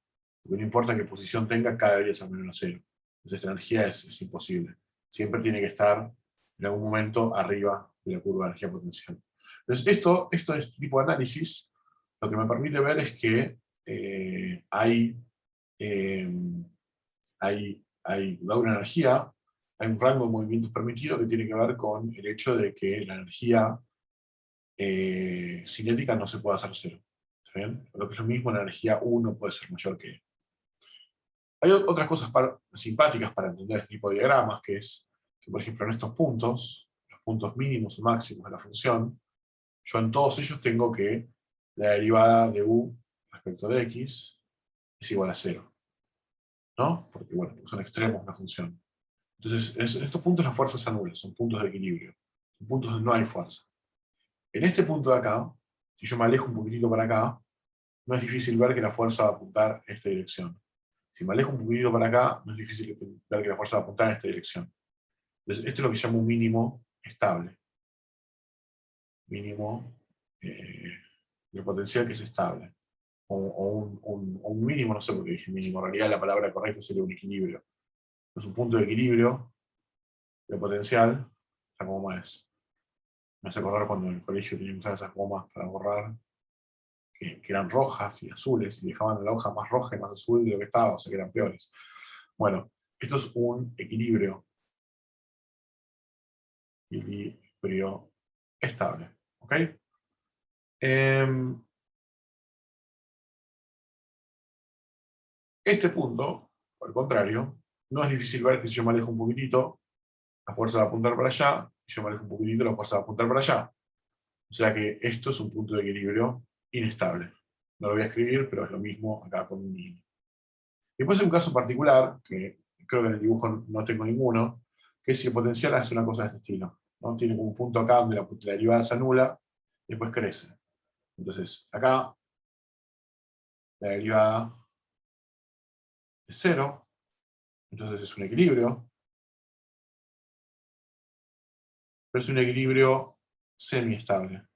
Porque no importa qué posición tenga, K debería ser menor a 0. Entonces esta energía es imposible. Siempre tiene que estar en algún momento arriba de la curva de energía potencial. Entonces este tipo de análisis, lo que me permite ver es que dada una energía, hay un rango de movimientos permitido que tiene que ver con el hecho de que la energía cinética no se puede hacer 0. ¿Está bien? Lo que es lo mismo, la energía U no puede ser mayor que E. Hay otras cosas simpáticas para entender este tipo de diagramas, que es que, por ejemplo, en estos puntos, los puntos mínimos o máximos de la función, yo en todos ellos tengo que la derivada de U respecto de X es igual a 0. ¿No? Porque, son extremos de la función. Entonces, en estos puntos las fuerzas se anulan, son puntos de equilibrio, son puntos donde no hay fuerza. En este punto de acá, si yo me alejo un poquitito para acá, no es difícil ver que la fuerza va a apuntar en esta dirección. Si me alejo un poquitito para acá, no es difícil ver que la fuerza va a apuntar en esta dirección. Entonces, esto es lo que llamo un mínimo estable. Mínimo de potencial que es estable. O un mínimo, no sé por qué dije mínimo, en realidad la palabra correcta sería un equilibrio. Es un punto de equilibrio de potencial, esta goma me hace acordar cuando en el colegio teníamos esas gomas para borrar, que eran rojas y azules, y dejaban la hoja más roja y más azul de lo que estaba, o sea que eran peores. Bueno, esto es un equilibrio estable. ¿Ok? Este punto, por el contrario, no es difícil ver que si yo me alejo un poquitito, la fuerza va a apuntar para allá, y si yo me alejo un poquitito, la fuerza va a apuntar para allá. O sea que esto es un punto de equilibrio inestable. No lo voy a escribir, pero es lo mismo acá con un mínimo. Después hay un caso particular, que creo que en el dibujo no tengo ninguno, que es si el potencial hace una cosa de este estilo, ¿no? Tiene como un punto acá donde la derivada se anula, y después crece. Entonces, acá la derivada es 0, entonces es un equilibrio, pero es un equilibrio semiestable.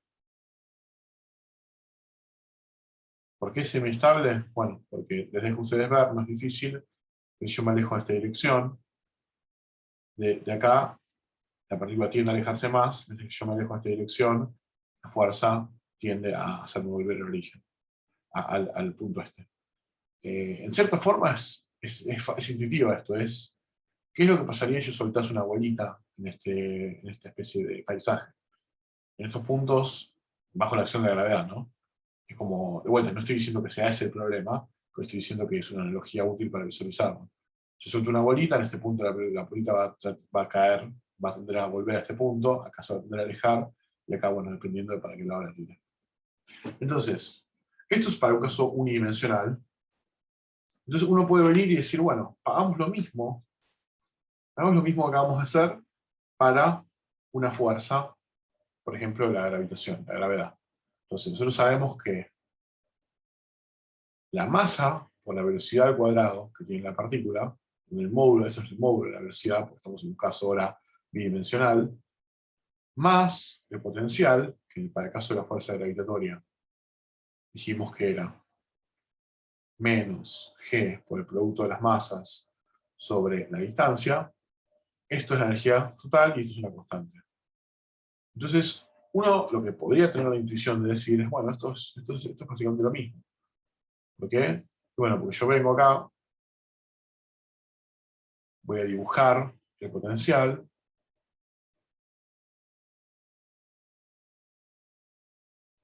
¿Por qué semiestable? Bueno, porque les dejo a ustedes ver, no es difícil, que si yo me alejo en esta dirección, de acá, la partícula tiende a alejarse más, mientras que yo me alejo en esta dirección, la fuerza tiende a hacerme volver al origen, al punto este. En cierta forma es intuitivo esto, ¿qué es lo que pasaría si yo soltase una bolita en esta especie de paisaje? En estos puntos, bajo la acción de la gravedad, ¿no? Es como, de vuelta, no estoy diciendo que sea ese el problema, pero estoy diciendo que es una analogía útil para visualizarlo. Si suelto una bolita, en este punto la bolita va a caer, va a tender a volver a este punto, acá se va a tender a alejar, y acá, bueno, dependiendo de para qué lado la tire. Entonces, esto es para un caso unidimensional. Entonces uno puede venir y decir, bueno, hagamos lo mismo que acabamos de hacer para una fuerza, por ejemplo, la gravitación, la gravedad. Entonces, nosotros sabemos que la masa por la velocidad al cuadrado que tiene la partícula, en el módulo, eso es el módulo de la velocidad, porque estamos en un caso ahora bidimensional, más el potencial, que para el caso de la fuerza gravitatoria dijimos que era menos g por el producto de las masas sobre la distancia. Esto es la energía total y esto es una constante. Entonces, uno lo que podría tener la intuición de decir es, bueno, esto es básicamente lo mismo. ¿Por qué? Bueno, porque yo vengo acá, voy a dibujar el potencial,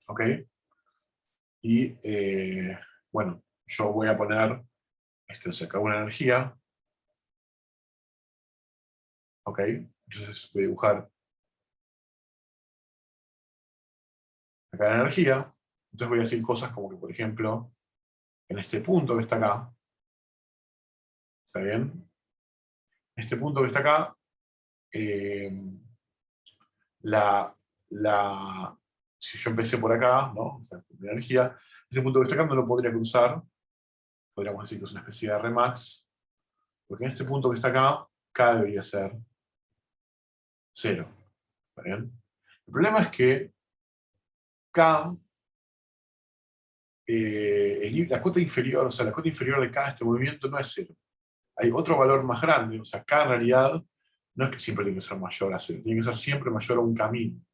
¿ok? Y, bueno, yo voy a poner, se acabó una energía, ¿ok? Entonces voy a dibujar acá la energía, entonces voy a decir cosas como que, por ejemplo, en este punto que está acá, ¿está bien? Este punto que está acá, si yo empecé por acá, ¿no? O sea, la energía, ese punto que está acá no lo podría cruzar, podríamos decir que es una especie de Rmax, porque en este punto que está acá, K debería ser 0. ¿Está bien? El problema es que K, la cota inferior, o sea, la cota inferior de K de este movimiento no es 0. Hay otro valor más grande, o sea, K en realidad no es que siempre tiene que ser mayor a 0, tiene que ser siempre mayor a un camino.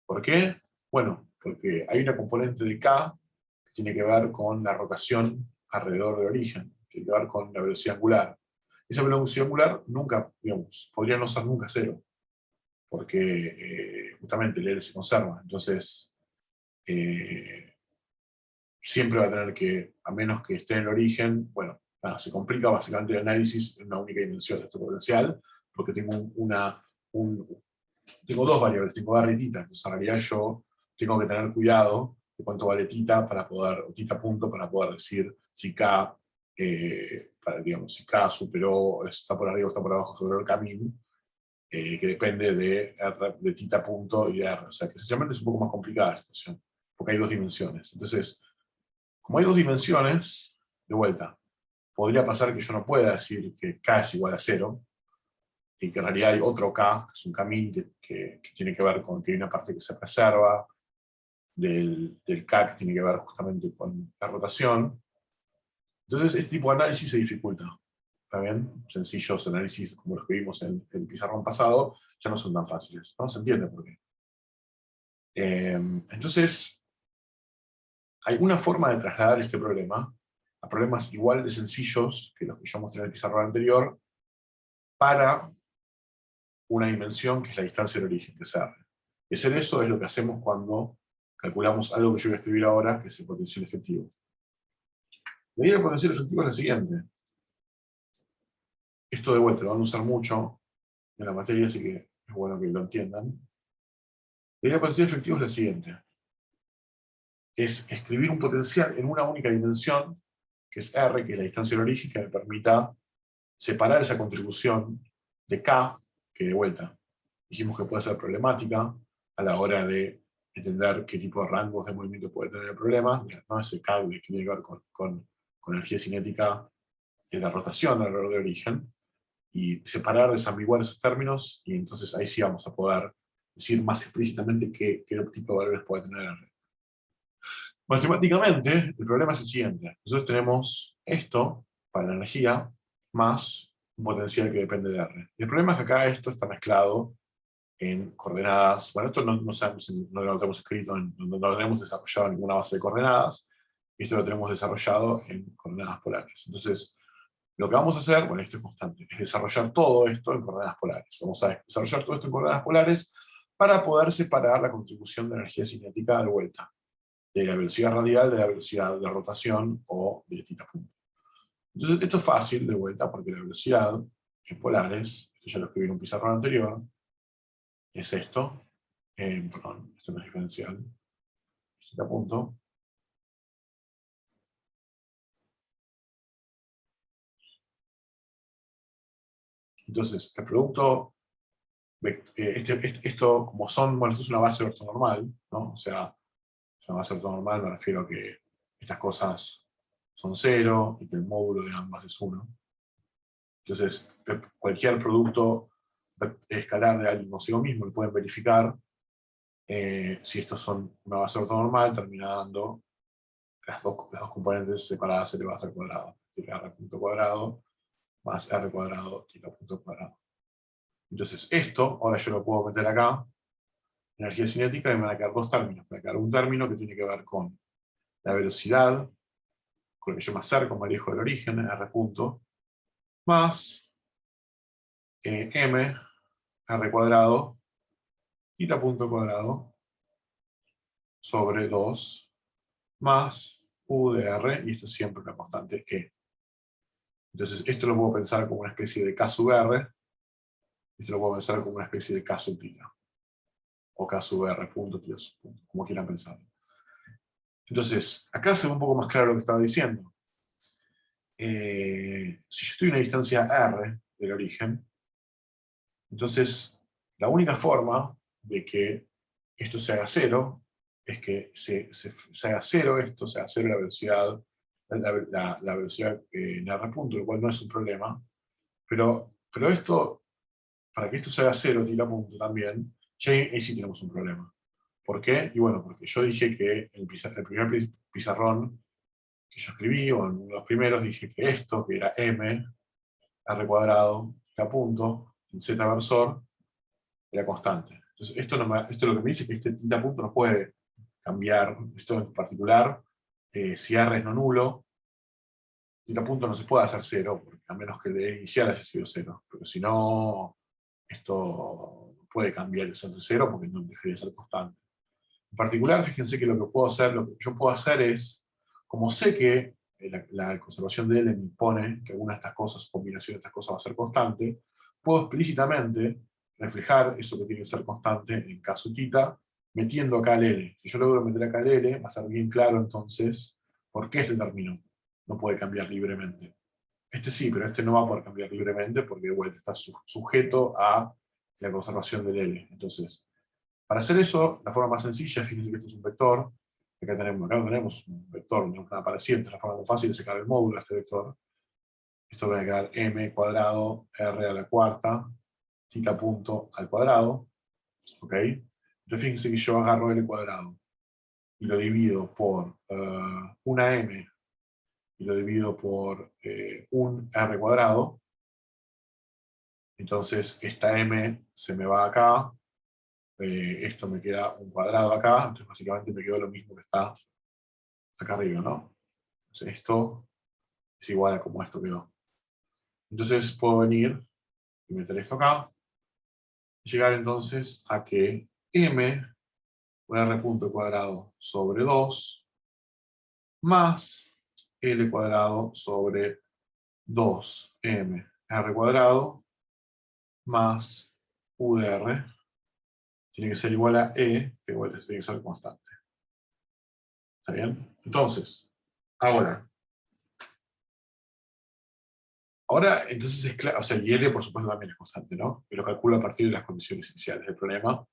¿Por qué? Bueno, porque hay una componente de K que tiene que ver con la rotación alrededor del origen, que tiene que ver con la velocidad angular. Esa velocidad angular nunca, digamos, podría no ser nunca 0, porque justamente el L se conserva. Entonces, siempre va a tener que, a menos que esté en el origen, bueno, nada, se complica básicamente el análisis en una única dimensión de este potencial, porque tengo dos variables, tengo R y tita, entonces en realidad yo tengo que tener cuidado de cuánto vale tita para poder, o tita punto, para poder decir si K, digamos, si K superó, está por arriba o está por abajo sobre el camino, que depende de tita punto y de R. O sea, que esencialmente es un poco más complicada la situación, porque hay dos dimensiones. Entonces, como hay dos dimensiones, de vuelta, podría pasar que yo no pueda decir que K es igual a 0, y que en realidad hay otro K, que es un camino que tiene que ver con que hay una parte que se preserva del K que tiene que ver justamente con la rotación. Entonces, este tipo de análisis se dificulta. ¿Está bien? Sencillos análisis como los que vimos en el pizarrón pasado, ya no son tan fáciles. ¿No? ¿Se entiende por qué? Entonces, hay una forma de trasladar este problema a problemas igual de sencillos que los que yo mostré en el pizarrón anterior para una dimensión que es la distancia del origen, que es R. Y hacer eso es lo que hacemos cuando calculamos algo que yo voy a escribir ahora, que es el potencial efectivo. La idea del potencial efectivo es la siguiente. Esto de vuelta lo van a usar mucho en la materia, así que es bueno que lo entiendan. La idea del potencial efectivo es la siguiente. Es escribir un potencial en una única dimensión, que es R, que es la distancia del origen, que me permita separar esa contribución de K, que de vuelta dijimos que puede ser problemática a la hora de entender qué tipo de rangos de movimiento puede tener el problema, no ese K que tiene que ver con energía cinética de la rotación alrededor del origen, y separar, desambiguar esos términos, y entonces ahí sí vamos a poder decir más explícitamente qué tipo de valores puede tener R. Matemáticamente, el problema es el siguiente. Nosotros tenemos esto para la energía más un potencial que depende de R. Y el problema es que acá esto está mezclado en coordenadas. Bueno, esto no sabemos, no lo tenemos escrito, no lo tenemos desarrollado en ninguna base de coordenadas, y esto lo tenemos desarrollado en coordenadas polares. Entonces, lo que vamos a hacer, bueno, esto es constante, es desarrollar todo esto en coordenadas polares. Vamos a desarrollar todo esto en coordenadas polares para poder separar la contribución de energía cinética de vuelta, de la velocidad radial, de la velocidad de rotación o de θ punto. Entonces, esto es fácil de vuelta porque la velocidad en polares, esto ya lo escribí en un pizarrón anterior, es esto, perdón, esto no es diferencial, θ punto, entonces el producto, esto como son, bueno, esto es una base ortonormal, ¿no? O sea, es una base ortonormal, me refiero a que estas cosas son 0 y que el módulo de ambas es 1. Entonces, cualquier producto escalar de alguien consigo mismo lo pueden verificar. Si estos son una base ortonormal, termina dando las dos componentes separadas elevado al cuadrado. Es decir, r punto cuadrado más r cuadrado θ punto cuadrado. Entonces, esto, ahora yo lo puedo meter acá, energía cinética, y me van a quedar dos términos. Me va a quedar un término que tiene que ver con la velocidad, con el que yo me acerco, me alejo del origen, r punto, más m, r cuadrado, θ punto cuadrado, sobre 2, más u de r, y esto es siempre una constante e. Entonces, esto lo puedo pensar como una especie de k sub r, esto lo puedo pensar como una especie de k sub θ, o k sub r punto, θ sub punto, como quieran pensar. Entonces, acá se ve un poco más claro lo que estaba diciendo. Si yo estoy a una distancia r del origen, entonces la única forma de que esto se haga cero es que se haga cero esto, se haga cero la velocidad, la velocidad en r punto, lo cual no es un problema. Pero esto, para que esto se haga cero, tira punto también, ya ahí sí tenemos un problema. ¿Por qué? Y bueno, porque yo dije que el primer pizarrón que yo escribí, o en uno de los primeros, dije que esto, que era m, r cuadrado, θ punto, en z versor, era constante. Entonces, esto lo que me dice que este θ punto no puede cambiar, esto en particular, si r es no nulo, θ punto no se puede hacer cero, a menos que el de inicial haya sido cero, porque si no, esto puede cambiar el centro de cero porque no dejaría de ser constante. En particular, fíjense que lo que yo puedo hacer es, como sé que la conservación de L me impone que alguna de estas cosas, combinación de estas cosas va a ser constante, puedo explícitamente reflejar eso que tiene que ser constante en caso θ, metiendo acá el L. Si yo logro meter acá el L, va a ser bien claro entonces por qué este término no puede cambiar libremente. Este sí, pero este no va a poder cambiar libremente porque de vuelta está sujeto a la conservación del L. Entonces, para hacer eso, la forma más sencilla, fíjense que esto es un vector, acá no tenemos un vector, no nada parecido, la forma más fácil de sacar el módulo a este vector. Esto va a quedar m cuadrado r a la cuarta, θ punto al cuadrado, ¿ok? Entonces fíjense que yo agarro l cuadrado y lo divido por una m y lo divido por un r cuadrado. Entonces esta m se me va acá, esto me queda un cuadrado acá, entonces básicamente me quedó lo mismo que está acá arriba, ¿no? Entonces esto es igual a como esto quedó. Entonces puedo venir y meter esto acá, y llegar entonces a que m, un r punto cuadrado sobre 2, más l cuadrado sobre 2m r cuadrado, más u de r, tiene que ser igual a e, que igual tiene que ser constante. ¿Está bien? Entonces, ahora, entonces es claro, o sea, y L por supuesto también es constante, ¿no? Pero calculo a partir de las condiciones iniciales del problema,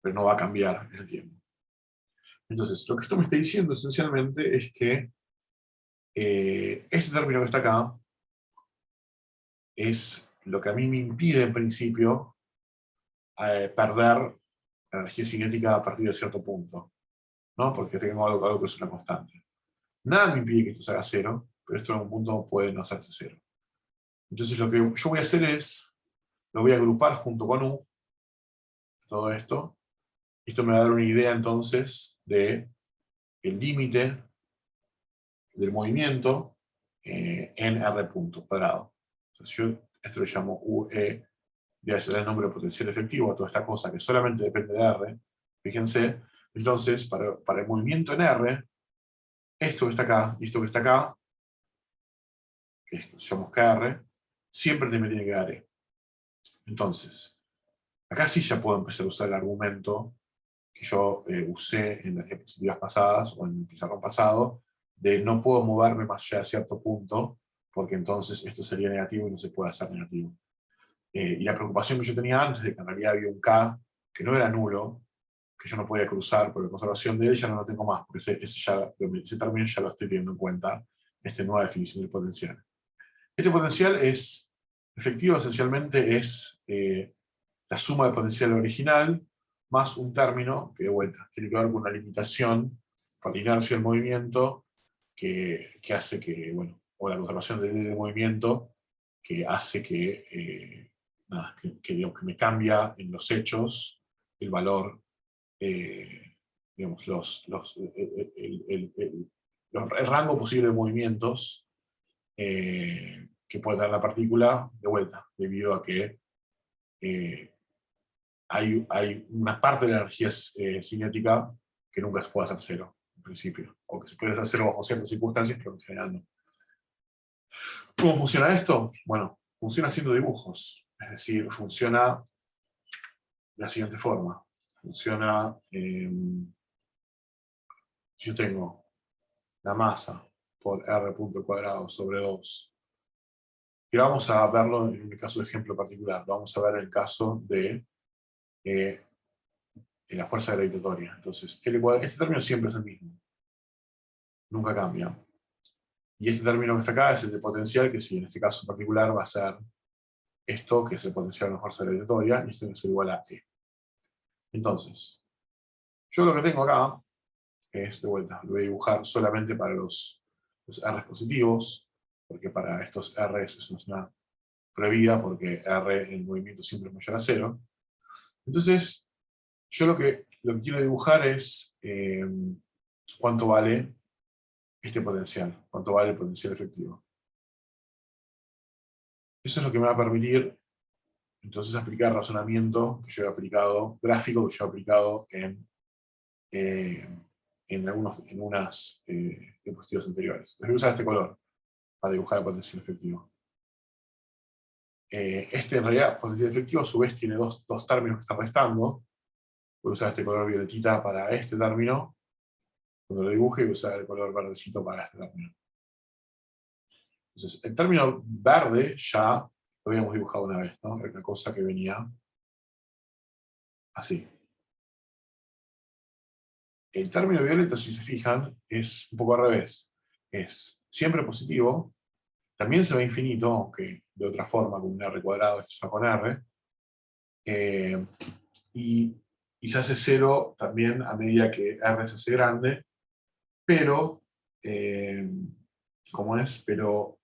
pero no va a cambiar en el tiempo. Entonces, lo que esto me está diciendo esencialmente es que este término que está acá es lo que a mí me impide en principio perder energía cinética a partir de cierto punto, ¿no? Porque tengo algo que es una constante. Nada me impide que esto se haga cero, pero esto en algún punto puede no hacerse cero. Entonces lo que yo voy a hacer es, lo voy a agrupar junto con U, todo esto. Esto me va a dar una idea entonces de el límite del movimiento en R punto cuadrado. Entonces yo esto lo llamo UE, debe ser el nombre de potencial efectivo a toda esta cosa que solamente depende de R. Fíjense, entonces para el movimiento en R, esto que está acá y esto que está acá, que llamamos KR, siempre me tiene que dar E. Entonces, acá sí ya puedo empezar a usar el argumento que yo usé en las diapositivas pasadas o en el pizarrón pasado, de no puedo moverme más allá de cierto punto, porque entonces esto sería negativo y no se puede hacer negativo. Y la preocupación que yo tenía antes de que en realidad había un K que no era nulo, que yo no podía cruzar por la conservación de él, ya no lo tengo más, porque ese término ya lo estoy teniendo en cuenta, esta nueva definición del potencial. Este potencial es efectivo, esencialmente es la suma del potencial original más un término que de vuelta tiene que ver con una limitación por la inercia del movimiento que hace que, bueno, o la conservación del movimiento que hace que, digamos, que me cambia en los hechos el valor, digamos, el rango posible de movimientos que puede dar la partícula de vuelta, debido a que hay una parte de la energía cinética que nunca se puede hacer cero, en principio, o que se puede hacer cero bajo ciertas circunstancias, pero en general no. ¿Cómo funciona esto? Bueno, funciona haciendo dibujos, es decir, funciona de la siguiente forma. Funciona, yo tengo la masa por R punto cuadrado sobre 2. Y vamos a verlo en el caso de ejemplo particular. Vamos a ver el caso de la fuerza gravitatoria. Entonces, este término siempre es el mismo. Nunca cambia. Y este término que está acá es el de potencial, que sí, en este caso particular va a ser esto, que es el potencial de la fuerza gravitatoria, y esto va a ser igual a E. Entonces, yo lo que tengo acá es, de vuelta, lo voy a dibujar solamente para los R positivos, porque para estos R eso es una prohibida, porque R en movimiento siempre es mayor a 0. Entonces, yo lo que quiero dibujar es cuánto vale este potencial, cuánto vale el potencial efectivo. Eso es lo que me va a permitir entonces aplicar razonamiento que yo he aplicado, gráfico que yo he aplicado en unas diapositivas anteriores. Voy a usar este color para dibujar el potencial efectivo. Este en realidad, potencial efectivo, a su vez tiene dos términos que están restando. Voy a usar este color violetita para este término, cuando lo dibuje, voy a usar el color verdecito para este término. Entonces, el término verde ya lo habíamos dibujado una vez, ¿no? Era una cosa que venía así. El término violeta, si se fijan, es un poco al revés. Es siempre positivo, también se ve infinito, aunque de otra forma, con un R cuadrado, esto se va con R, y se hace cero también a medida que R se hace grande, pero, ¿cómo es? Pero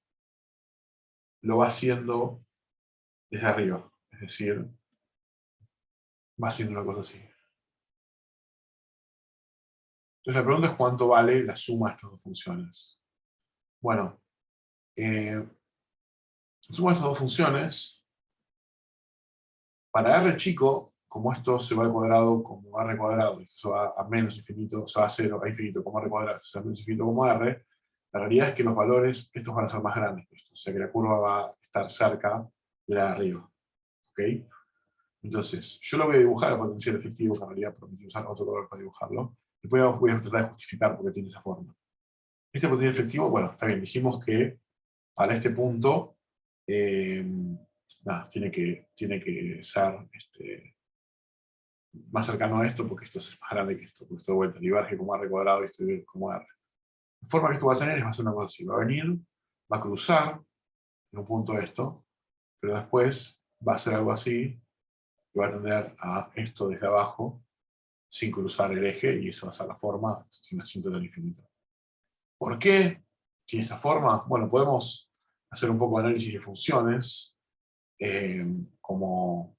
lo va haciendo desde arriba, es decir, va haciendo una cosa así. Entonces la pregunta es cuánto vale la suma de estas dos funciones. Bueno, la suma de estas dos funciones, para R chico, como esto se va al cuadrado como R cuadrado, esto se va a menos infinito, se va a 0 a infinito como R cuadrado, se va a menos infinito como R, la realidad es que los valores, estos van a ser más grandes que estos, o sea que la curva va a estar cerca de la de arriba. ¿Ok? Entonces, yo lo voy a dibujar el potencial efectivo, que en realidad prometí usar otro color para dibujarlo. Después voy a tratar de justificar por qué tiene esa forma. Este potencial efectivo, bueno, está bien, dijimos que para este punto, nada, tiene que ser más cercano a esto, porque esto es más grande que esto, porque esto de vuelta diverge como R cuadrado y esto diverge como R. La forma que esto va a tener es va a ser una cosa así, va a venir, va a cruzar en un punto esto, pero después va a ser algo así, y va a tender a esto desde abajo, sin cruzar el eje, y eso va a ser la forma sin asíntota al infinito. ¿Por qué tiene esta forma? Bueno, podemos hacer un poco de análisis de funciones, como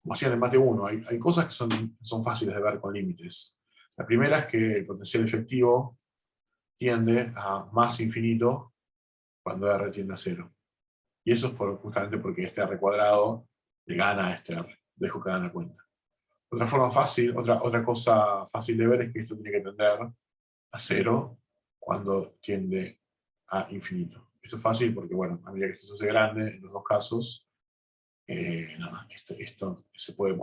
hacían en Mate 1. Hay cosas que son fáciles de ver con límites. La primera es que el potencial efectivo tiende a más infinito cuando R tiende a 0. Y eso es justamente porque este R cuadrado le gana a este R. Dejo que hagan la cuenta. Otra cosa fácil de ver es que esto tiene que tender a 0 cuando tiende a infinito. Esto es fácil porque, bueno, a medida que esto se hace grande, en los dos casos, nada, esto se puede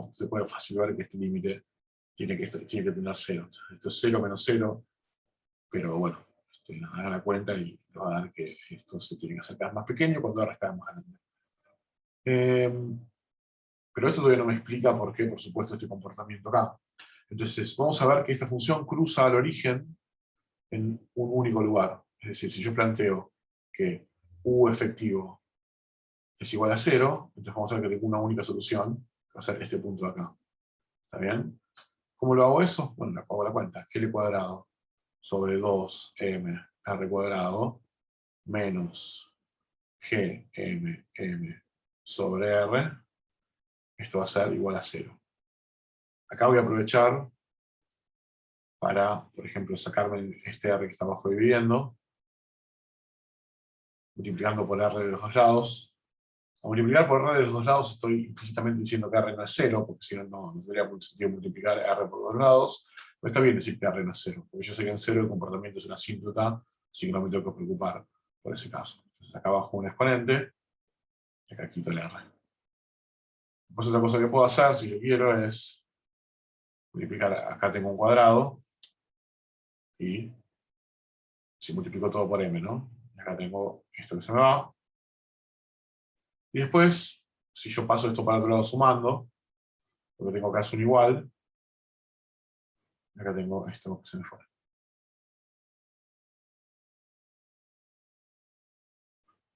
fácil ver que este límite tiene que tener 0. Esto es 0 menos 0, pero bueno, hagan la cuenta y le va a dar que esto se tiene que hacer cada vez más pequeño cuando ahora está más grande. Pero esto todavía no me explica por qué, por supuesto, este comportamiento acá. Entonces, vamos a ver que esta función cruza al origen en un único lugar. Es decir, si yo planteo que U efectivo es igual a 0, entonces vamos a ver que tengo una única solución, que va a ser este punto de acá. ¿Está bien? ¿Cómo lo hago eso? Bueno, le hago la cuenta. L cuadrado sobre 2m r cuadrado menos gmm sobre r, esto va a ser igual a 0. Acá voy a aprovechar para, por ejemplo, sacarme este r que está abajo dividiendo, multiplicando por r de los dos lados. A multiplicar por r de los dos lados estoy implícitamente diciendo que r no es 0, porque si no, no tendría mucho sentido multiplicar r por los lados. Pero está bien decir que r no es 0, porque yo sé que en 0 el comportamiento es una asíntota, así que no me tengo que preocupar por ese caso. Entonces acá abajo un exponente, y acá quito el r. Después otra cosa que puedo hacer, si yo quiero, es multiplicar, acá tengo un cuadrado, y si multiplico todo por m, ¿no? Acá tengo esto que se me va. Y después, si yo paso esto para el otro lado sumando, lo que tengo acá es un igual, acá tengo esto que se me fue.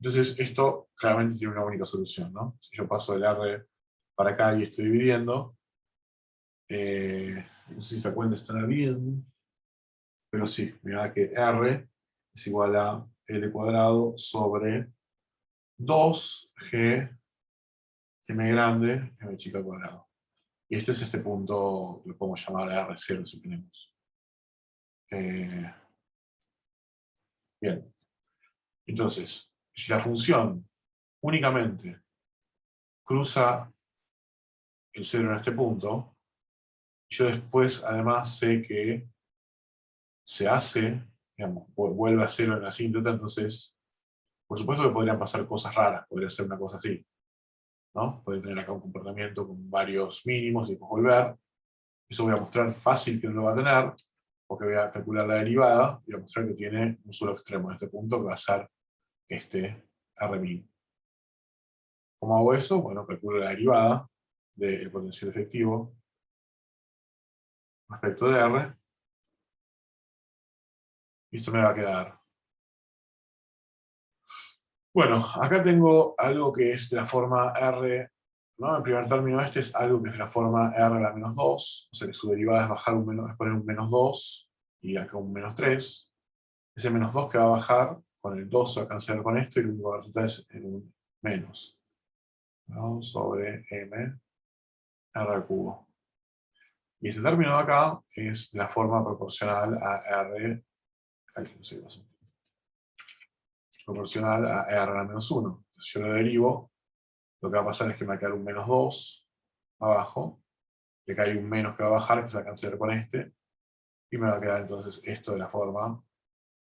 Entonces, esto claramente tiene una única solución, ¿no? Si yo paso el R para acá y estoy dividiendo, no sé si esta cuenta estará bien, pero sí, me da que R es igual a L cuadrado sobre 2G M grande, M chica al cuadrado. Y este es este punto, lo podemos llamar R0 si queremos. Bien. Entonces, si la función únicamente cruza el 0 en este punto, yo después además sé que se hace, digamos, vuelve a 0 en la asíntota, entonces, por supuesto que podrían pasar cosas raras, podría ser una cosa así, ¿no? Podría tener acá un comportamiento con varios mínimos y después volver. Eso voy a mostrar fácil que no lo va a tener, porque voy a calcular la derivada y voy a mostrar que tiene un solo extremo en este punto, que va a ser este R min. ¿Cómo hago eso? Bueno, calculo la derivada del potencial efectivo respecto de R, y esto me va a quedar. Bueno, acá tengo algo que es de la forma R, ¿no? El primer término este es algo que es de la forma R a la menos 2, o sea que su derivada es bajar es poner un menos 2, y acá un menos 3. Ese menos 2 que va a bajar, con el 2 se va a cancelar con esto, y lo único que va a resultar es en un menos, ¿no? Sobre m r al cubo. Y este término de acá es la forma proporcional a R, no sé qué pasó, proporcional a R a la menos 1. Entonces yo lo derivo, lo que va a pasar es que me va a quedar un menos 2 abajo, le cae un menos que va a bajar, que se va a cancelar con este, y me va a quedar entonces esto de la forma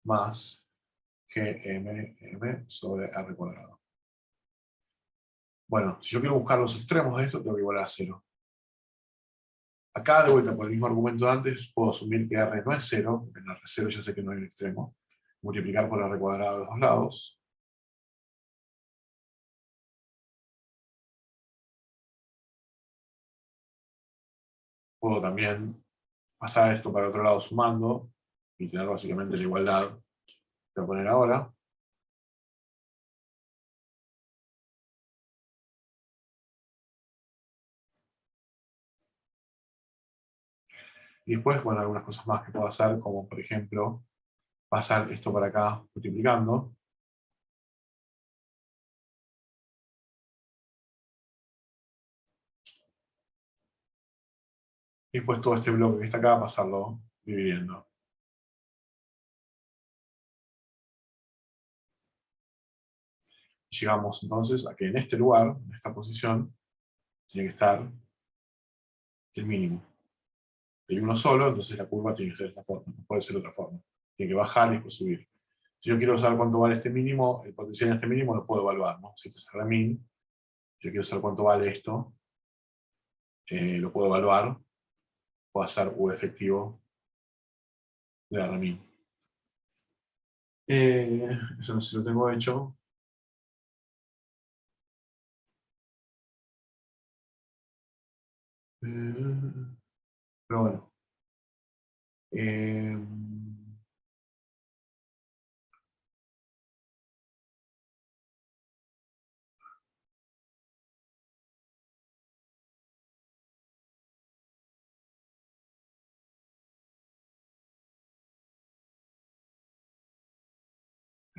más gmm sobre r cuadrado. Bueno, si yo quiero buscar los extremos de esto, tengo que igualar a 0. Acá, de vuelta, por el mismo argumento de antes, puedo asumir que R no es 0, porque en R0 ya sé que no hay un extremo. Multiplicar por R cuadrado de los dos lados. Puedo también pasar esto para el otro lado sumando, y tener básicamente la igualdad que voy a poner ahora. Y después, bueno, algunas cosas más que puedo hacer, como por ejemplo, pasar esto para acá multiplicando. Y después todo este bloque que está acá, pasarlo dividiendo. Llegamos entonces a que en este lugar, en esta posición, tiene que estar el mínimo. Hay uno solo, entonces la curva tiene que ser de esta forma, no puede ser de otra forma. Tiene que bajar y después subir. Si yo quiero saber cuánto vale este mínimo, el potencial en este mínimo lo puedo evaluar, ¿no? Si este es Rmin, yo quiero saber cuánto vale esto, lo puedo evaluar, puedo hacer U efectivo de Rmin. Eso no sé si lo tengo hecho. Pero bueno.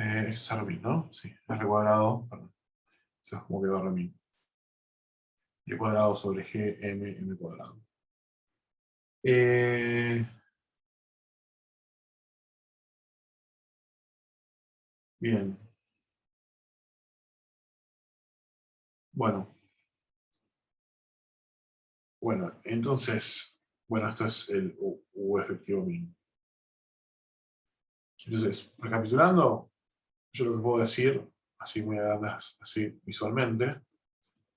Esto es Rmin, ¿no? Sí, R cuadrado, perdón. Eso es como quedó Rmin. Y cuadrado sobre G, M cuadrado. Bien. Bueno. Bueno, entonces, bueno, esto es el U efectivo min. Entonces, recapitulando, yo lo que puedo decir, así muy grande, así visualmente,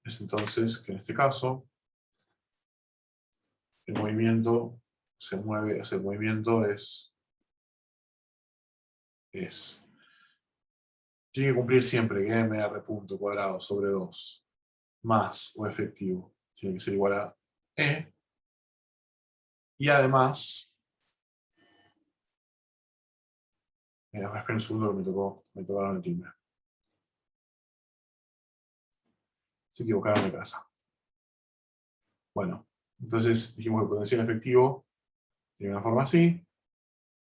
es entonces que en este caso, el movimiento se mueve, o sea, el movimiento tiene que cumplir siempre que mr punto cuadrado sobre 2 más U efectivo tiene que ser igual a E, y además, espera un segundo que me tocaron el timbre. Se equivocaron de casa. Bueno, entonces dijimos que el potencial efectivo tiene una forma así,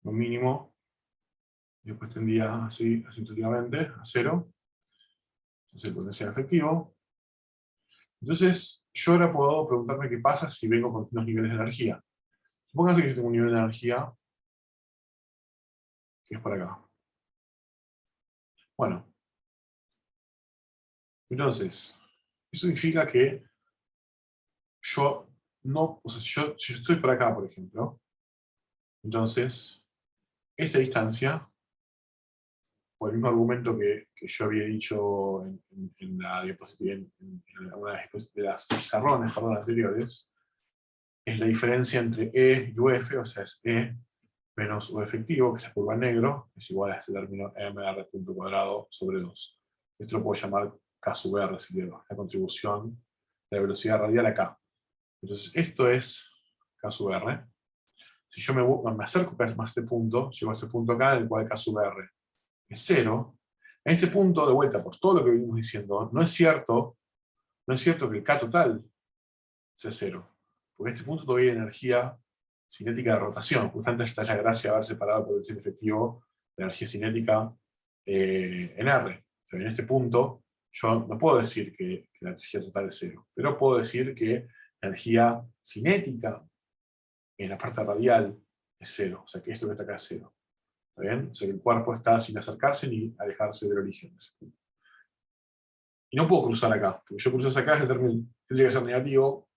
un mínimo, y después tendría así asintóticamente a 0. Entonces el potencial efectivo. Entonces yo ahora puedo preguntarme qué pasa si vengo con los niveles de energía. Supóngase que yo tengo un nivel de energía que es por acá. Bueno, entonces, eso significa que yo no, o sea, si yo estoy por acá, por ejemplo, entonces esta distancia, por el mismo argumento que yo había dicho en la diapositiva, en una de las pizarrones, perdón, anteriores, es la diferencia entre E y UF, o sea, es E menos U efectivo, que es la curva en negro, es igual a este término mr punto cuadrado sobre 2. Esto lo puedo llamar K sub R, si quiero, la contribución de la velocidad radial acá. Entonces, esto es K sub R. Si yo me acerco más a este punto, llego a este punto acá, en el cual K sub R es 0, en este punto, de vuelta, por todo lo que venimos diciendo, no es cierto que el K total sea 0. Porque en este punto todavía hay energía cinética de rotación. Justamente esta es la gracia de haber separado el potencial efectivo de energía cinética en R. O sea, en este punto, yo no puedo decir que la energía total es 0, pero puedo decir que la energía cinética en la parte radial es 0. O sea, que esto que está acá es 0. ¿Está bien? O sea, que el cuerpo está sin acercarse ni alejarse del origen de ese punto. Y no puedo cruzar acá, porque yo cruzo acá, tendría que ser negativo,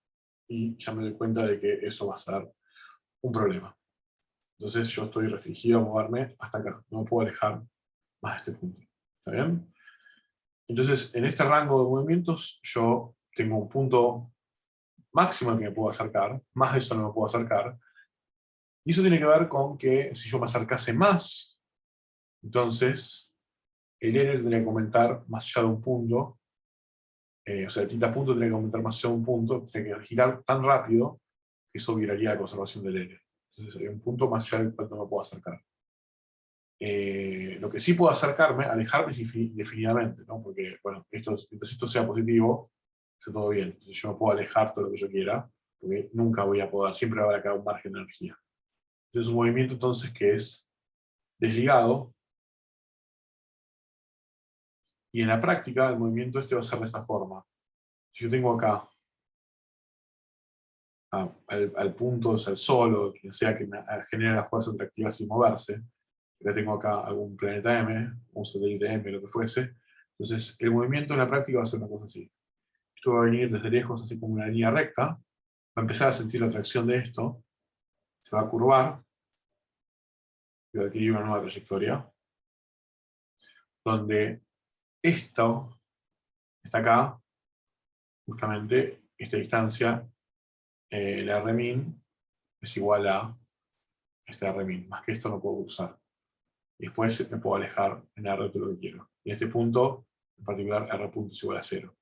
y ya me doy cuenta de que eso va a ser un problema. Entonces yo estoy restringido a moverme hasta acá, no me puedo alejar más de este punto. ¿Está bien? Entonces, en este rango de movimientos, yo tengo un punto máximo al que me puedo acercar, más de eso no me puedo acercar, y eso tiene que ver con que si yo me acercase más, entonces el L tendría que aumentar más allá de un punto, o sea, el tita punto tendría que aumentar más allá de un punto, tendría que girar tan rápido que eso viraría la conservación del L. Entonces hay un punto más allá del cual no me puedo acercar. Lo que sí puedo acercarme, alejarme indefinidamente, ¿no? Porque, bueno, mientras esto sea positivo, está todo bien. Entonces yo me puedo alejar todo lo que yo quiera, porque nunca voy a poder, siempre va a haber acá un margen de energía. Entonces es un movimiento entonces que es desligado, y en la práctica el movimiento este va a ser de esta forma. Si yo tengo acá al punto, o sea, el Sol, o quien sea que genera la fuerza atractiva sin moverse. Ya tengo acá algún planeta M, un satélite M, lo que fuese. Entonces, el movimiento en la práctica va a ser una cosa así. Esto va a venir desde lejos, así como una línea recta. Va a empezar a sentir la atracción de esto. Se va a curvar. Y va a adquirir una nueva trayectoria. Donde esto está acá, justamente, esta distancia, la R-min, es igual a este R-min. Más que esto no puedo usar. Y después me puedo alejar en R todo lo que quiero. Y en este punto, en particular, R punto es igual a 0.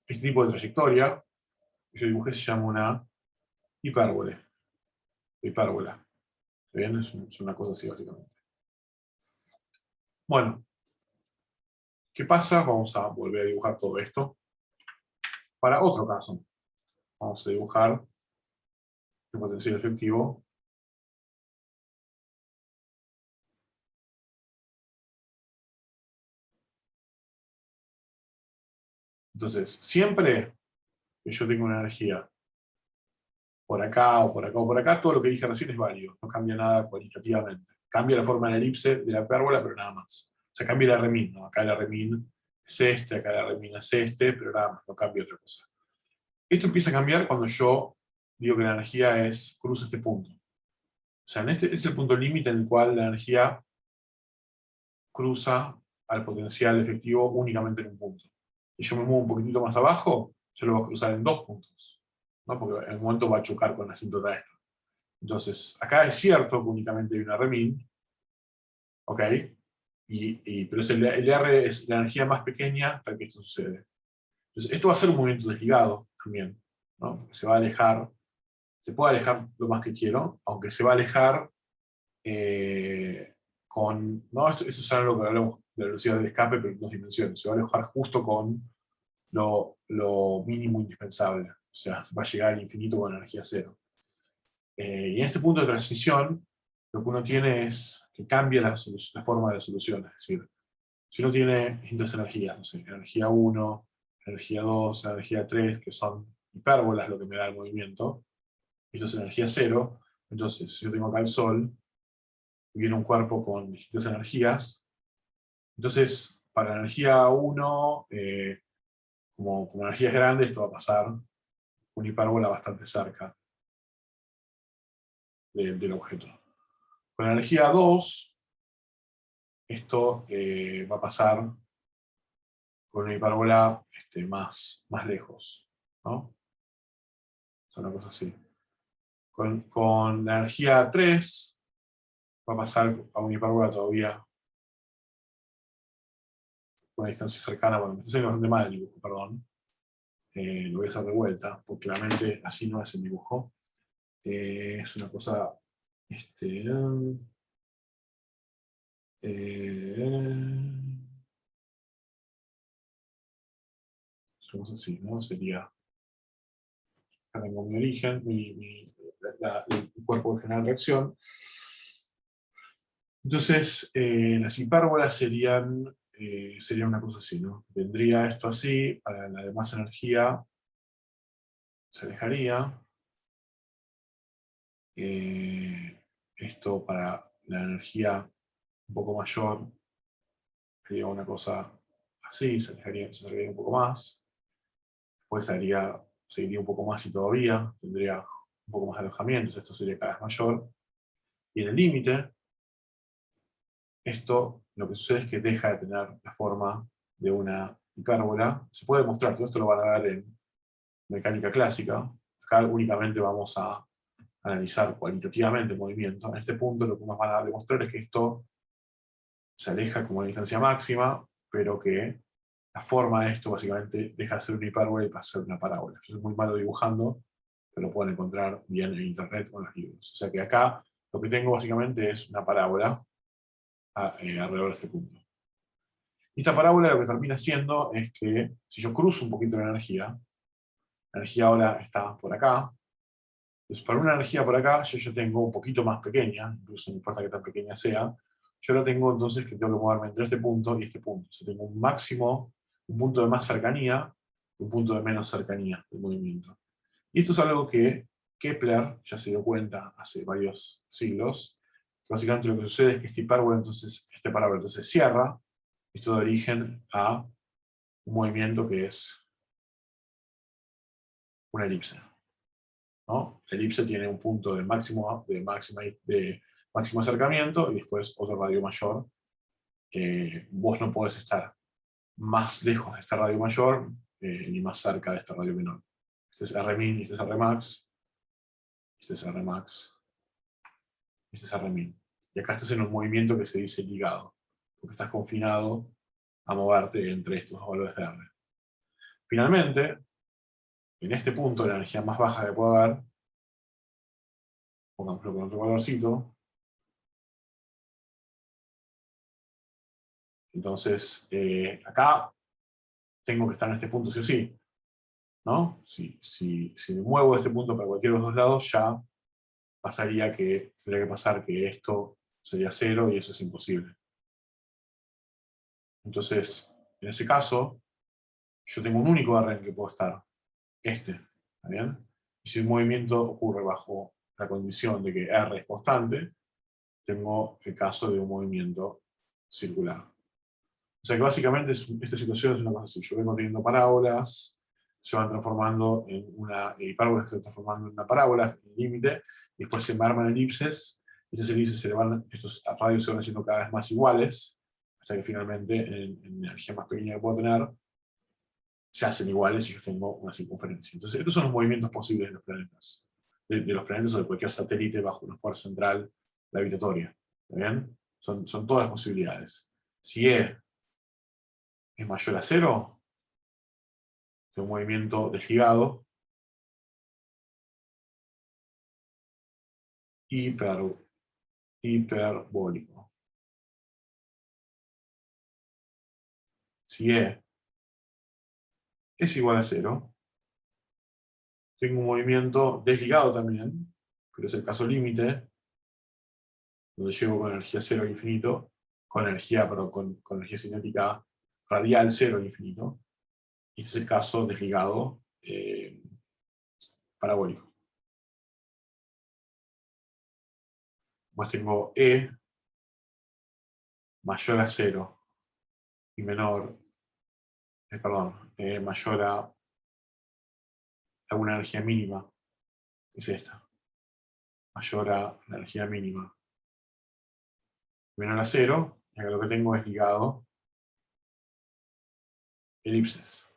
Este tipo de trayectoria, que yo dibujé, se llama una hipérbole. Hipérbola. ¿Está bien? Es una cosa así, básicamente. Bueno, ¿qué pasa? Vamos a volver a dibujar todo esto. Para otro caso, vamos a dibujar el potencial efectivo. Entonces, siempre que yo tengo una energía por acá o por acá o por acá, todo lo que dije recién es válido, no cambia nada cualitativamente. Cambia la forma de la elipse de la hipérbola, pero nada más. O sea, cambia el R-min, ¿no? Acá el R-min es este, acá el R-min es este, pero nada más, no cambia otra cosa. Esto empieza a cambiar cuando yo digo que la energía cruza este punto. O sea, este es el punto límite en el cual la energía cruza al potencial efectivo únicamente en un punto. Si yo me muevo un poquitito más abajo, yo lo voy a cruzar en 2 puntos, ¿no? Porque en el momento va a chocar con la asíntota esta. Entonces, acá es cierto que únicamente hay una R-min, ¿ok? Pero el R es la energía más pequeña para que esto sucede. Entonces, esto va a ser un movimiento desligado también, ¿no? Porque se va a alejar, se puede alejar lo más que quiero, aunque se va a alejar con, no, esto es algo que hablamos de la velocidad de escape, pero en 2 dimensiones, se va a alejar justo con lo mínimo indispensable, o sea, va a llegar al infinito con energía cero. Y en este punto de transición, lo que uno tiene es que cambia la forma de la solución, es decir, si uno tiene distintas energías, no sé, energía 1, energía 2, energía 3, que son hipérbolas, lo que me da el movimiento, esto es energía 0, entonces si yo tengo acá el Sol, viene un cuerpo con distintas energías, entonces para la energía 1, como energía es grande, esto va a pasar una hipérbola bastante cerca del objeto. Con la energía 2, esto va a pasar con una hipérbola más lejos, ¿no? Es una cosa así. Con la energía 3, va a pasar a una hipérbola todavía con una distancia cercana. Bueno, me estoy haciendo bastante mal el dibujo, perdón. Lo voy a hacer de vuelta, porque claramente así no es el dibujo. Es una cosa... somos así, ¿no? Sería, acá tengo mi origen, el cuerpo de general reacción. Entonces, las hipérbolas serían una cosa así, ¿no? Vendría esto así, para la demás energía se alejaría. Esto para la energía un poco mayor sería una cosa así, se alejaría un poco más. Después seguiría un poco más y todavía tendría un poco más de alojamientos, esto sería cada vez mayor. Y en el límite, esto lo que sucede es que deja de tener la forma de una hipérbola. Se puede demostrar, todo esto lo van a ver en mecánica clásica. Acá únicamente vamos a analizar cualitativamente el movimiento. En este punto lo que nos van a demostrar es que esto se aleja como a distancia máxima, pero que la forma de esto básicamente deja de ser una hipérbola y pasa a ser una parábola. Yo soy muy malo dibujando, pero lo pueden encontrar bien en internet o en los libros. O sea que acá lo que tengo básicamente es una parábola alrededor de este punto. Y esta parábola lo que termina siendo es que si yo cruzo un poquito la energía ahora está por acá. Entonces, para una energía por acá, yo tengo un poquito más pequeña, incluso no importa que tan pequeña sea, yo la tengo entonces que tengo que moverme entre este punto y este punto. O sea, tengo un máximo, un punto de más cercanía y un punto de menos cercanía del movimiento. Y esto es algo que Kepler ya se dio cuenta hace varios siglos. Básicamente lo que sucede es que este parábola entonces cierra. Esto da origen a un movimiento que es una elipse, ¿no? La elipse tiene un punto de máximo acercamiento y después otro radio mayor. Vos no podés estar más lejos de este radio mayor ni más cerca de este radio menor. Este es Rmin, este es Rmax, este es Rmax, este es Rmin. Y acá estás en un movimiento que se dice ligado, porque estás confinado a moverte entre estos dos valores de R. Finalmente, en este punto, la energía más baja que puede haber, pongámoslo con otro valorcito, entonces acá tengo que estar en este punto sí o sí, ¿no? Si me muevo de este punto para cualquiera de los dos lados, ya tendría que pasar que esto sería 0 y eso es imposible. Entonces, en ese caso, yo tengo un único R en el que puedo estar, este, ¿está bien? Y si un movimiento ocurre bajo la condición de que R es constante, tengo el caso de un movimiento circular. O sea que básicamente esta situación es una cosa así. Yo vengo teniendo parábolas, se van transformando en una parábola, se está transformando en una parábola, en límite, y después se arman elipses, y estos elipses estos radios se van haciendo cada vez más iguales, hasta que finalmente en la energía más pequeña que puedo tener, se hacen iguales y yo tengo una circunferencia. Entonces, estos son los movimientos posibles de los planetas. De los planetas o de cualquier satélite bajo una fuerza central gravitatoria. ¿Está bien? Son todas las posibilidades. Si E es mayor a 0, es un movimiento desligado hiperbólico. Si E es igual a 0, tengo un movimiento desligado también, pero es el caso límite, donde llego con energía 0 al infinito, con energía cinética radial 0 al infinito, y este es el caso desligado parabólico. Pues tengo E mayor a 0 y menor, mayor a una energía mínima, es esta, mayor a la energía mínima, menor a 0, y acá lo que tengo es ligado elipses.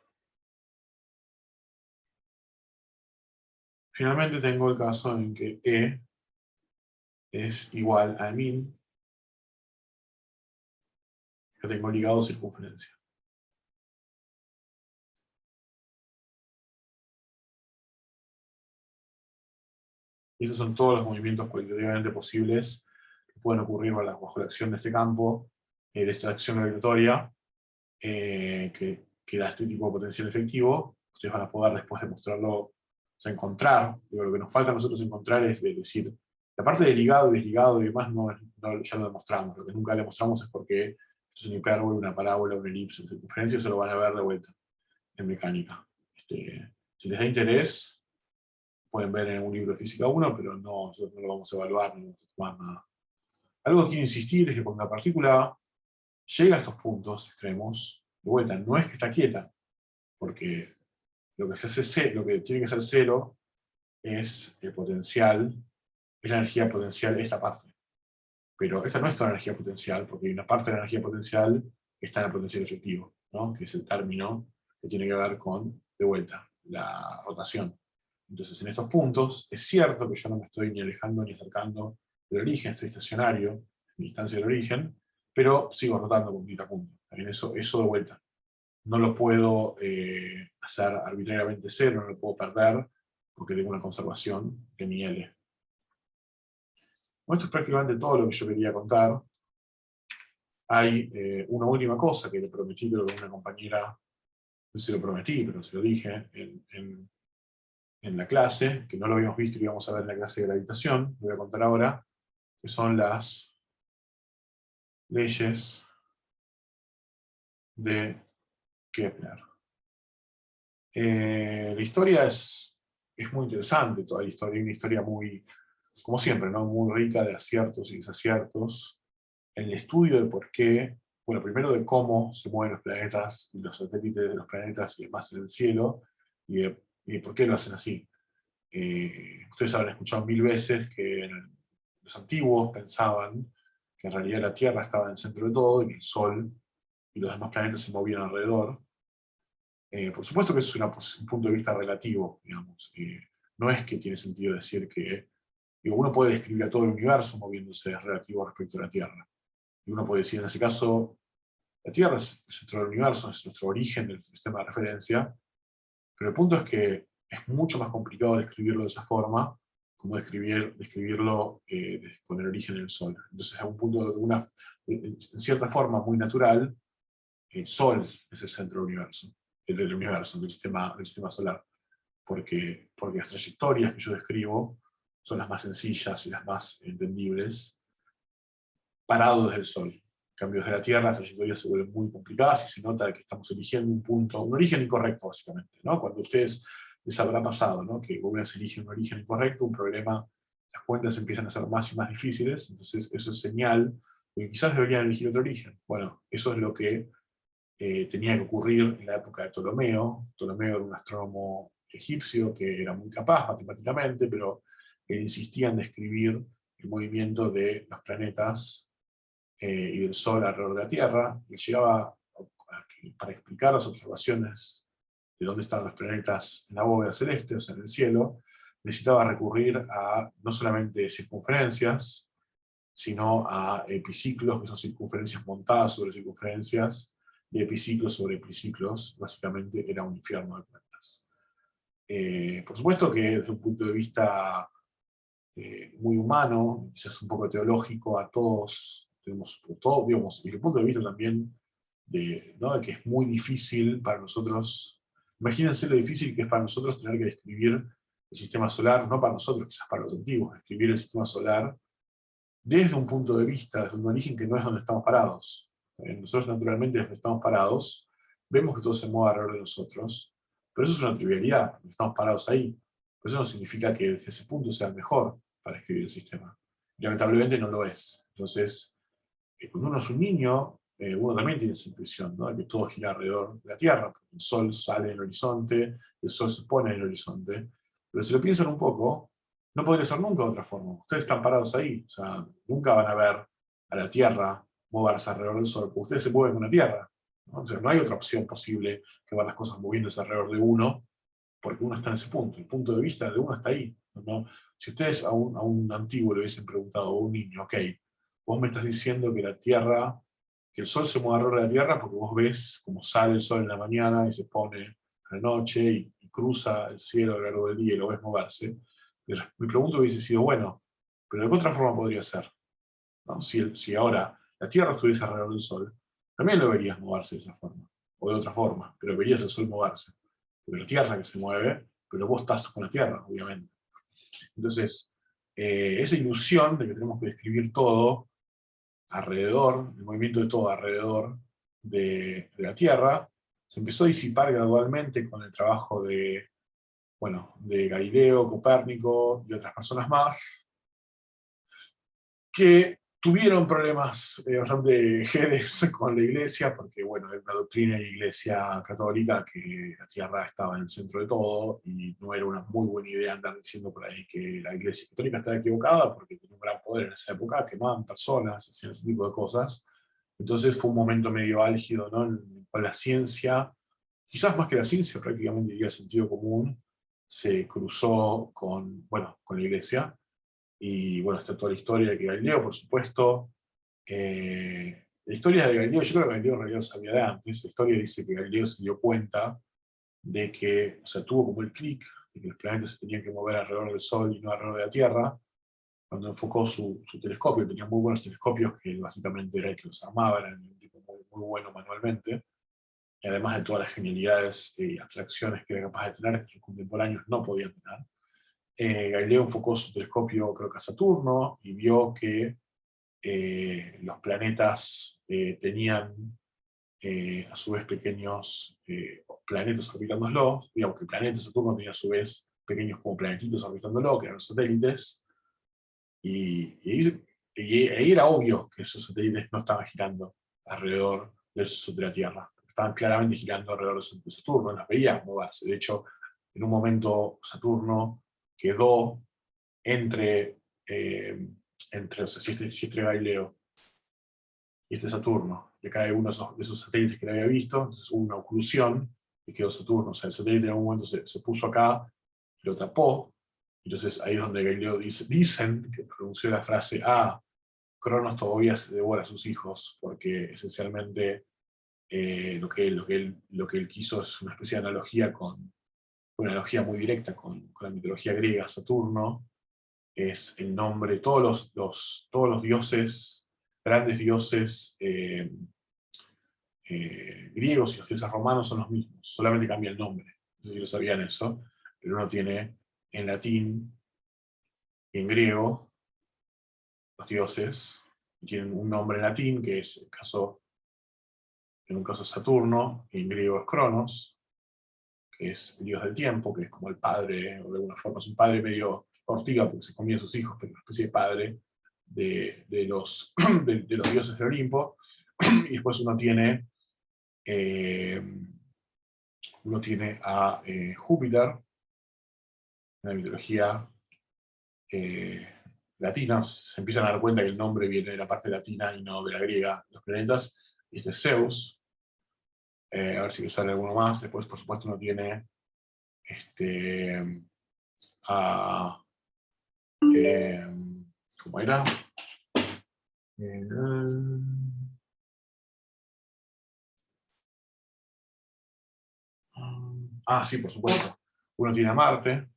Finalmente tengo el caso en que E es igual a min, que tengo ligado circunferencia. Y estos son todos los movimientos cualitativamente posibles que pueden ocurrir bajo la acción de este campo, de esta acción gravitatoria, que da este tipo de potencial efectivo. Ustedes van a poder después demostrarlo, o sea, encontrar, digo, lo que nos falta a nosotros encontrar es decir, la parte de ligado y desligado y demás ya lo demostramos. Lo que nunca demostramos es porque esto es un hipérbole, una parábola, una elipse, una circunferencia, eso lo van a ver de vuelta en mecánica. Si les da interés, pueden ver en un libro de Física 1, pero nosotros no lo vamos a evaluar, no vamos a tomar nada. Algo que quiero insistir es que cuando la partícula llega a estos puntos extremos, de vuelta, no es que está quieta, porque lo que tiene que ser 0 es el potencial, es la energía potencial esta parte. Pero esta no es toda la energía potencial, porque hay una parte de la energía potencial que está en el potencial efectivo, ¿no? Que es el término que tiene que ver con, de vuelta, la rotación. Entonces, en estos puntos, es cierto que yo no me estoy ni alejando ni acercando del origen, estoy estacionario en mi distancia del origen, pero sigo rotando puntito a punto. También eso de vuelta. No lo puedo hacer arbitrariamente 0, no lo puedo perder, porque tengo una conservación de mi L. Bueno, esto es prácticamente todo lo que yo quería contar. Hay una última cosa que le prometí, creo que a una compañera, no sé si lo prometí, pero se lo dije en la clase, que no lo habíamos visto y lo íbamos a ver en la clase de gravitación, lo voy a contar ahora, que son las leyes de Kepler. La historia es es muy interesante toda la historia, una historia muy, como siempre, ¿no? Muy rica de aciertos y desaciertos, en el estudio de por qué, bueno, primero de cómo se mueven los planetas y los satélites de los planetas y demás en el cielo, y de por qué lo hacen así. Ustedes habrán escuchado mil veces que los antiguos pensaban que en realidad la Tierra estaba en el centro de todo y que el Sol y los demás planetas se movían alrededor. Por supuesto que eso es un punto de vista relativo, digamos. No es que tiene sentido decir que digo, uno puede describir a todo el universo moviéndose relativo respecto a la Tierra. Y uno puede decir, en ese caso, la Tierra es el centro del universo, es nuestro origen del sistema de referencia, pero el punto es que es mucho más complicado describirlo de esa forma, como describirlo con el origen del Sol. Entonces, a un punto, en cierta forma muy natural, el Sol es el centro del universo, del sistema solar, porque las trayectorias que yo describo son las más sencillas y las más entendibles, parado desde el Sol. En cambio, desde la Tierra las trayectorias se vuelven muy complicadas y se nota que estamos eligiendo un punto, un origen incorrecto, básicamente, ¿no? Cuando a ustedes les habrá pasado, ¿no? Que una vez eligen un origen incorrecto, un problema, las cuentas empiezan a ser más y más difíciles, entonces eso es señal de que quizás deberían elegir otro origen. Bueno, eso es lo que tenía que ocurrir en la época de Ptolomeo. Ptolomeo era un astrónomo egipcio que era muy capaz matemáticamente, pero él insistía en describir el movimiento de los planetas y del Sol alrededor de la Tierra, y llegaba para explicar las observaciones de dónde están los planetas en la bóveda celeste, o sea, en el cielo, necesitaba recurrir a no solamente circunferencias, sino a epiciclos, que son circunferencias montadas sobre circunferencias, y epiciclos sobre epiciclos. Básicamente era un infierno de cuentas. Por supuesto que desde un punto de vista muy humano, quizás un poco teológico, a todos tenemos todo, digamos, y desde el punto de vista también ¿no? de que es muy difícil para nosotros, imagínense lo difícil que es para nosotros tener que describir el sistema solar, no para nosotros, quizás para los antiguos, describir el sistema solar desde un punto de vista, desde un origen que no es donde estamos parados. Nosotros naturalmente desde donde estamos parados, vemos que todo se mueve alrededor de nosotros, pero eso es una trivialidad, porque estamos parados ahí. Pero eso no significa que desde ese punto sea el mejor para escribir el sistema. Y lamentablemente no lo es. Entonces, cuando uno es un niño, uno también tiene esa intuición, ¿no? De que todo gira alrededor de la Tierra, porque el Sol sale en el horizonte, el Sol se pone en el horizonte. Pero si lo piensan un poco, no podría ser nunca de otra forma. Ustedes están parados ahí, o sea, nunca van a ver a la Tierra moverse alrededor del Sol, porque ustedes se mueven con la Tierra, ¿no? O sea, no hay otra opción posible que ver las cosas moviéndose alrededor de uno, porque uno está en ese punto. El punto de vista de uno está ahí, ¿no? Si ustedes a un antiguo le hubiesen preguntado, o a un niño, ok, vos me estás diciendo que la Tierra, que el Sol se mueve alrededor de la Tierra porque vos ves cómo sale el Sol en la mañana y se pone en la noche y cruza el cielo a lo largo del día y lo ves moverse. Mi pregunta hubiese sido, bueno, pero ¿de qué otra forma podría ser? ¿No? Si ahora la Tierra estuviese alrededor del Sol, también lo verías moverse de esa forma, o de otra forma, pero verías el Sol moverse. Porque la Tierra que se mueve, pero vos estás con la Tierra, obviamente. Entonces, esa ilusión de que tenemos que describir todo alrededor, el movimiento de todo alrededor de la Tierra, se empezó a disipar gradualmente con el trabajo de Galileo, Copérnico y otras personas más, que tuvieron problemas bastante jedes con la iglesia, porque bueno, hay una doctrina de la iglesia católica que la Tierra estaba en el centro de todo, y no era una muy buena idea andar diciendo por ahí que la iglesia católica estaba equivocada, porque tenía un gran poder en esa época, quemaban personas, hacían ese tipo de cosas. Entonces fue un momento medio álgido, ¿no? En el cual la ciencia, quizás más que la ciencia, prácticamente diría el sentido común, se cruzó bueno, con la iglesia. Y bueno, está toda la historia de que Galileo, por supuesto. La historia de Galileo, yo creo que Galileo en realidad lo sabía de antes. La historia dice que Galileo se dio cuenta de que, o sea, tuvo como el clic de que los planetas se tenían que mover alrededor del Sol y no alrededor de la Tierra, cuando enfocó su telescopio. Tenía muy buenos telescopios que básicamente era el que los armaba, era un tipo muy, muy bueno manualmente. Y además de todas las genialidades y abstracciones que era capaz de tener, que sus contemporáneos no podían tener. Galileo enfocó su telescopio, creo que a Saturno, y vio que los planetas tenían a su vez pequeños planetas orbitándolos, digamos que el planeta Saturno tenía a su vez pequeños como planetitos orbitándolo, que eran los satélites, ahí era obvio que esos satélites no estaban girando alrededor del Sol de la Tierra. Estaban claramente girando alrededor de Saturno, las veías moverse. De hecho, en un momento Saturno quedó entre, o sea, si este Galileo y este Saturno, y acá hay uno de esos satélites que le había visto, entonces hubo una oclusión y quedó Saturno. O sea, el satélite en algún momento se puso acá, lo tapó. Entonces ahí es donde Galileo dicen que pronunció la frase: Cronos todavía se devora a sus hijos, porque esencialmente lo que él quiso es una especie de analogía una analogía muy directa con la mitología griega. Saturno es el nombre, todos los dioses, grandes dioses griegos y los dioses romanos son los mismos, solamente cambia el nombre. No sé si lo sabían eso, pero uno tiene en latín y en griego los dioses, y tienen un nombre en latín, que es en un caso Saturno, y en griego es Cronos, que es el dios del tiempo, que es como el padre, o de alguna forma es un padre medio ortiga, porque se comía a sus hijos, pero una especie de padre de los, de los dioses del Olimpo. Y después eh, uno tiene a Júpiter, en la mitología eh, latina. Se empiezan a dar cuenta que el nombre viene de la parte latina y no de la griega, los planetas. Y este es Zeus. A ver si me sale alguno más. Después, por supuesto, uno tiene a... eh, ¿cómo era? Eh, sí, por supuesto. Uno tiene a Marte.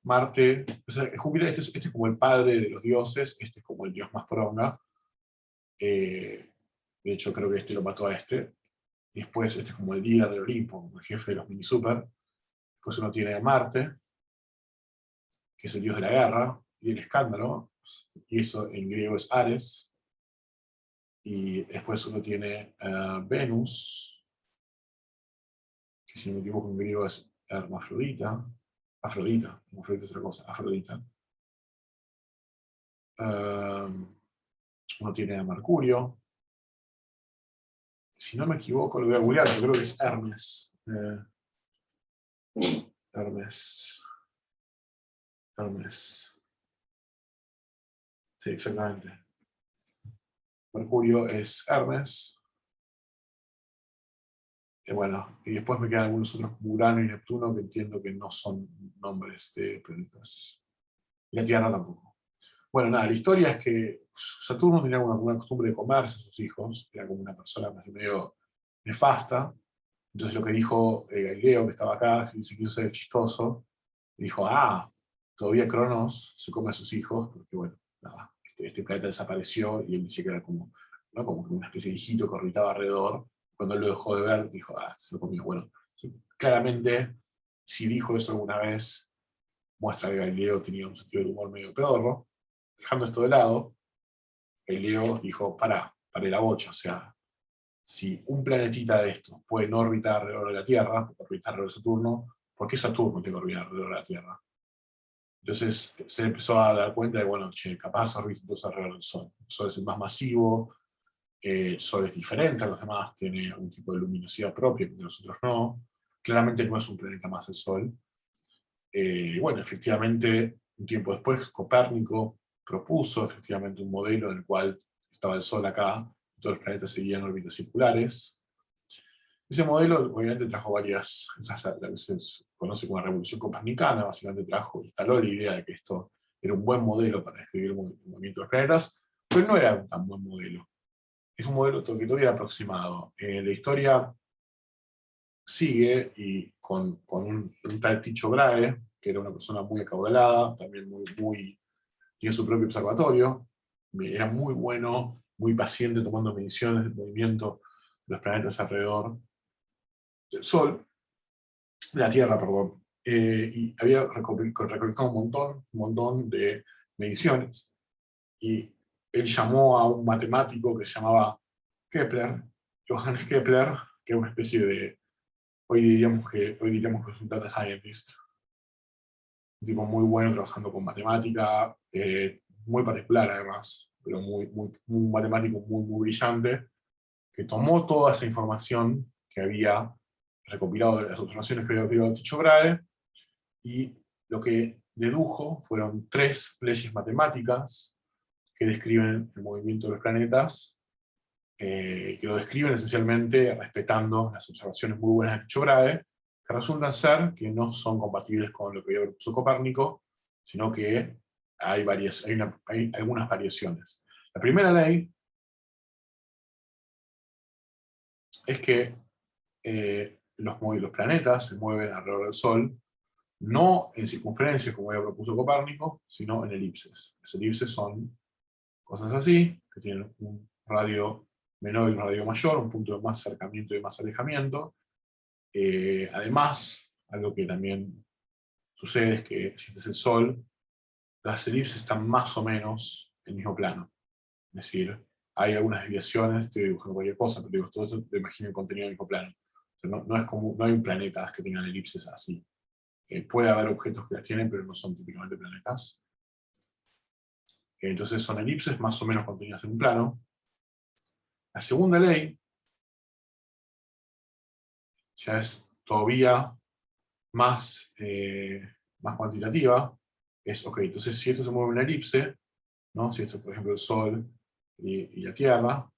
Marte, o sea, Júpiter, este es como el padre de los dioses, este es como el dios más poronga. De hecho, creo que este lo mató a este. Y después este es como el líder del Olimpo, como el jefe de los mini super. Después uno tiene a Marte, que es el dios de la guerra y del escándalo, y eso en griego es Ares. Y después uno tiene a Venus, que si no me equivoco en griego es hermafrodita. Hermafrodita es otra cosa, Afrodita. Uno tiene a Mercurio. Si no me equivoco, lo voy a googlear, pero creo que es Hermes. Hermes. Hermes. Sí, exactamente. Mercurio es Hermes. Bueno, y después me quedan algunos otros como Urano y Neptuno, que entiendo que no son nombres de planetas. Y la Tierra tampoco. Bueno, nada, la historia es que Saturno tenía una costumbre de comerse a sus hijos, era como una persona más medio nefasta. Entonces lo que dijo Galileo, que estaba acá, se quiso ser chistoso, y dijo: todavía Cronos se come a sus hijos, porque bueno, nada, este planeta desapareció, y él decía que era como, ¿no?, como una especie de hijito que orbitaba alrededor. Cuando él lo dejó de ver, dijo: se lo comió. Bueno, claramente, si dijo eso alguna vez, muestra que Galileo tenía un sentido del humor medio pedorro. Dejando esto de lado, Galileo dijo: para la bocha, o sea, si un planetita de estos puede no orbitar alrededor de la Tierra, orbitar alrededor de Saturno, ¿por qué Saturno tiene que orbitar alrededor de la Tierra? Entonces se empezó a dar cuenta de, bueno, capaz orbita alrededor del Sol. El Sol es el más masivo, el Sol es diferente a los demás, tiene un tipo de luminosidad propia que nosotros no. Claramente no es un planeta más el Sol. Bueno, efectivamente, un tiempo después, Copérnico propuso efectivamente un modelo en el cual estaba el Sol acá, y todos los planetas seguían órbitas circulares. Ese modelo obviamente trajo varias, la que se conoce como la revolución copernicana, básicamente instaló la idea de que esto era un buen modelo para describir el movimiento de los planetas, pero no era un tan buen modelo. Es un modelo que todavía era aproximado. La historia sigue y con un tal Tycho Brahe, que era una persona muy acaudalada, también tiene su propio observatorio, era muy bueno, muy paciente tomando mediciones del movimiento de los planetas alrededor del Sol, de la Tierra, perdón. Y había recolectado un montón de mediciones, y él llamó a un matemático que se llamaba Kepler, Johannes Kepler, que es una especie hoy diríamos que es un data scientist, un tipo muy bueno trabajando con matemática, muy particular además, pero muy matemático, muy brillante, que tomó toda esa información que había recopilado de las observaciones que había recopilado Tycho Brahe, y lo que dedujo fueron 3 leyes matemáticas que describen el movimiento de los planetas, que lo describen esencialmente respetando las observaciones muy buenas de Tycho Brahe, que resultan ser que no son compatibles con lo que propuso Copérnico, sino que hay algunas variaciones. La primera ley es que los planetas se mueven alrededor del Sol, no en circunferencias como ya propuso Copérnico, sino en elipses. Las elipses son cosas así, que tienen un radio menor y un radio mayor, un punto de más acercamiento y más alejamiento. Además, algo que también sucede es que si este es el Sol, las elipses están más o menos en el mismo plano. Es decir, hay algunas desviaciones, estoy dibujando cualquier cosa, pero digo, todo eso te imagino el contenido del mismo plano. O sea, no es como, no hay planetas que tengan elipses así. Puede haber objetos que las tienen, pero no son típicamente planetas. Entonces son elipses más o menos contenidas en un plano. La segunda ley ya es todavía más cuantitativa. Es, ok, entonces si esto se mueve en una elipse, ¿no? Si esto, por ejemplo, el Sol y la Tierra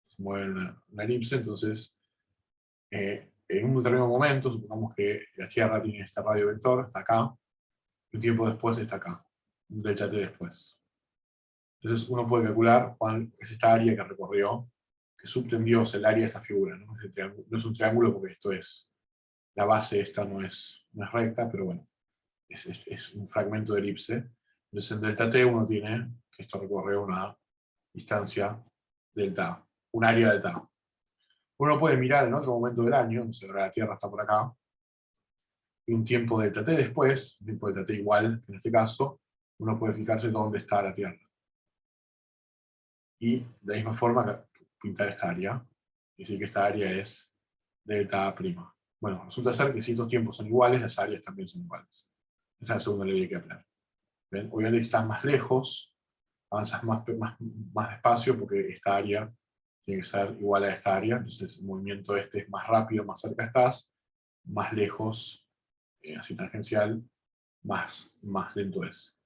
se mueven en una elipse, entonces en un determinado momento, supongamos que la Tierra tiene este radio vector, está acá, y un tiempo después está acá, un delta t después. Entonces uno puede calcular cuál es esta área que recorrió, que subtendió el área de esta figura. ¿No? No es un triángulo porque esto es, la base esta no es recta, pero bueno, es un fragmento de elipse. Entonces en delta t uno tiene que esto recorrió una distancia delta A, un área delta A. Uno puede mirar en otro momento del año, no sé, ahora la Tierra está por acá, y un tiempo delta t después, un tiempo delta t igual, en este caso, uno puede fijarse dónde está la Tierra. Y de la misma forma pintar esta área, y decir que esta área es delta A'. Bueno, resulta ser que si estos tiempos son iguales, las áreas también son iguales. Esa es la segunda ley de Kepler. ¿Ven? Obviamente si estás más lejos, avanzas más despacio porque esta área tiene que ser igual a esta área, entonces el movimiento este es más rápido, más cerca estás, más lejos, así tangencial, más lento es.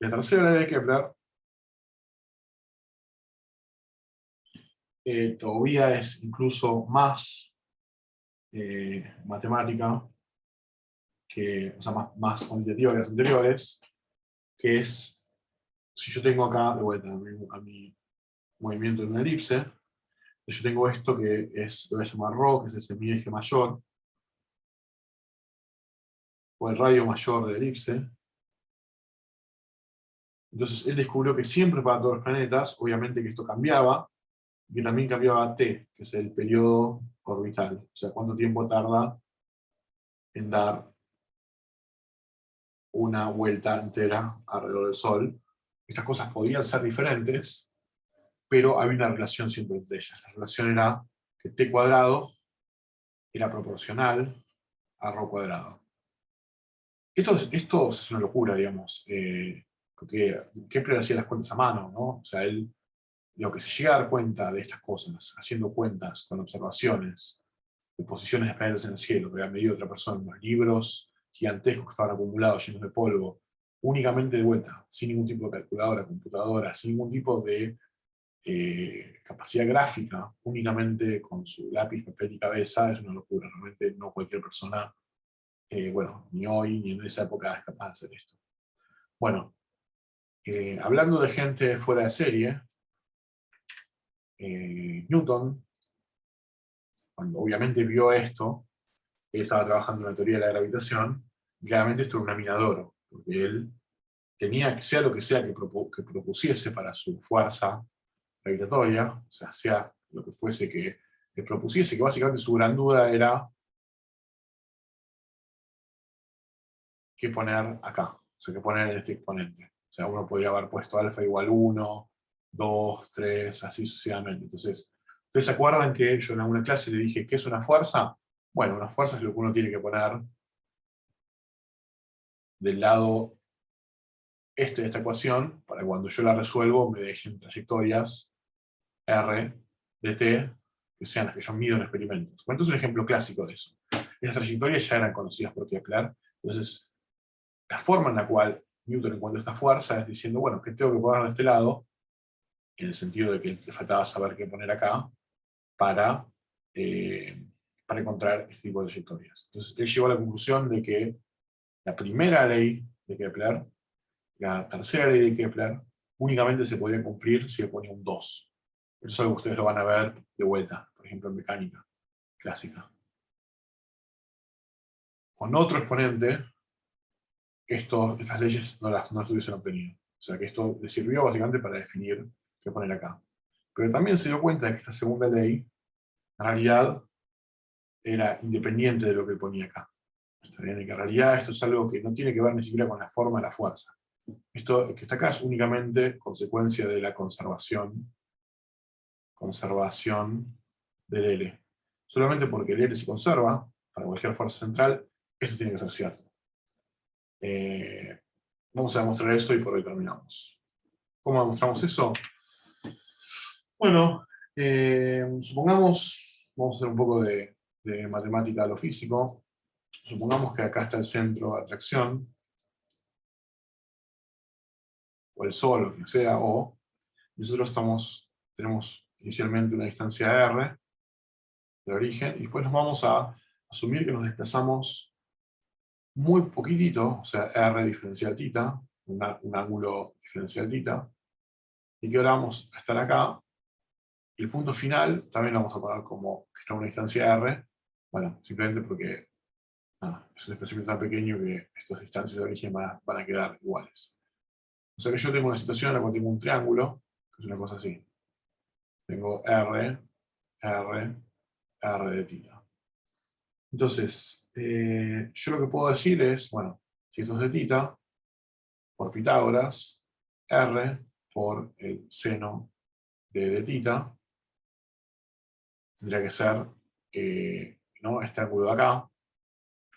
La tercera ley de Kepler todavía es incluso más matemática, o sea, más cuantitativa que las anteriores, que es, si yo tengo acá, de vuelta, a mi movimiento en una elipse, yo tengo esto que es, lo voy a llamar ρ, que es el semieje mayor, o el radio mayor de la elipse. Entonces él descubrió que siempre para todos los planetas, obviamente que esto cambiaba, y que también cambiaba t, que es el periodo orbital, o sea, cuánto tiempo tarda en dar una vuelta entera alrededor del Sol. Estas cosas podían ser diferentes, pero había una relación siempre entre ellas. La relación era que t cuadrado era proporcional a ρ cuadrado. Esto es una locura, digamos, porque Kepler hacía las cuentas a mano, ¿no? O sea, él, lo que se llega a dar cuenta de estas cosas, haciendo cuentas con observaciones de posiciones de planetas en el cielo, que había medido otra persona en los libros gigantescos que estaban acumulados, llenos de polvo, únicamente de vuelta, sin ningún tipo de calculadora, computadora, sin ningún tipo de capacidad gráfica, únicamente con su lápiz, papel y cabeza, es una locura. Realmente no cualquier persona, bueno, ni hoy ni en esa época es capaz de hacer esto. Bueno, hablando de gente fuera de serie, Newton, cuando obviamente vio esto, él estaba trabajando en la teoría de la gravitación, y claramente esto era una mina de oro, porque él tenía que sea lo que sea que propusiese para su fuerza gravitatoria, o sea lo que fuese que propusiese, que básicamente su gran duda era qué poner acá, o sea, qué poner en este exponente. O sea, uno podría haber puesto alfa igual 1, 2, 3, así sucesivamente. Entonces, ¿Ustedes se acuerdan que yo en alguna clase le dije qué es una fuerza? Bueno, una fuerza es lo que uno tiene que poner del lado este de esta ecuación, para cuando yo la resuelvo me dejen trayectorias R de t que sean las que yo mido en experimentos. Bueno, entonces un ejemplo clásico de eso. Esas trayectorias ya eran conocidas por Kepler, entonces la forma en la cual Newton encuentra esta fuerza es diciendo, bueno, ¿qué tengo que poner de este lado? En el sentido de que le faltaba saber qué poner acá para, eh, para encontrar este tipo de trayectorias. Entonces él llegó a la conclusión de que la primera ley de Kepler, la tercera ley de Kepler, únicamente se podía cumplir si le ponía un 2. Eso es algo que ustedes lo van a ver de vuelta, por ejemplo en mecánica clásica. Con otro exponente, estas leyes no las hubiesen obtenido. O sea que esto le sirvió básicamente para definir qué poner acá. Pero también se dio cuenta de que esta segunda ley, en realidad, era independiente de lo que ponía acá. Está bien, y que en realidad esto es algo que no tiene que ver ni siquiera con la forma de la fuerza. Esto que está acá es únicamente consecuencia de la conservación del L. Solamente porque el L se conserva, para cualquier fuerza central, esto tiene que ser cierto. Vamos a demostrar eso y por hoy terminamos. ¿Cómo demostramos eso? Bueno, supongamos, vamos a hacer un poco de matemática a lo físico. Supongamos que acá está el centro de atracción, o el Sol, o que sea, o nosotros tenemos inicialmente una distancia R de origen, y después nos vamos a asumir que nos desplazamos muy poquitito, o sea, R diferencial θ, un ángulo diferencial θ, y que ahora vamos a estar acá, y el punto final también lo vamos a poner como que está a una distancia R, bueno, simplemente porque es un desplazamiento tan pequeño que estas distancias de origen van a quedar iguales. O sea que yo tengo una situación en la cual tengo un triángulo, que es una cosa así. Tengo R, R, R de θ. Entonces, yo lo que puedo decir es, bueno, si esto es de θ, por Pitágoras, R por el seno de θ, tendría que ser ¿no? este ángulo de acá,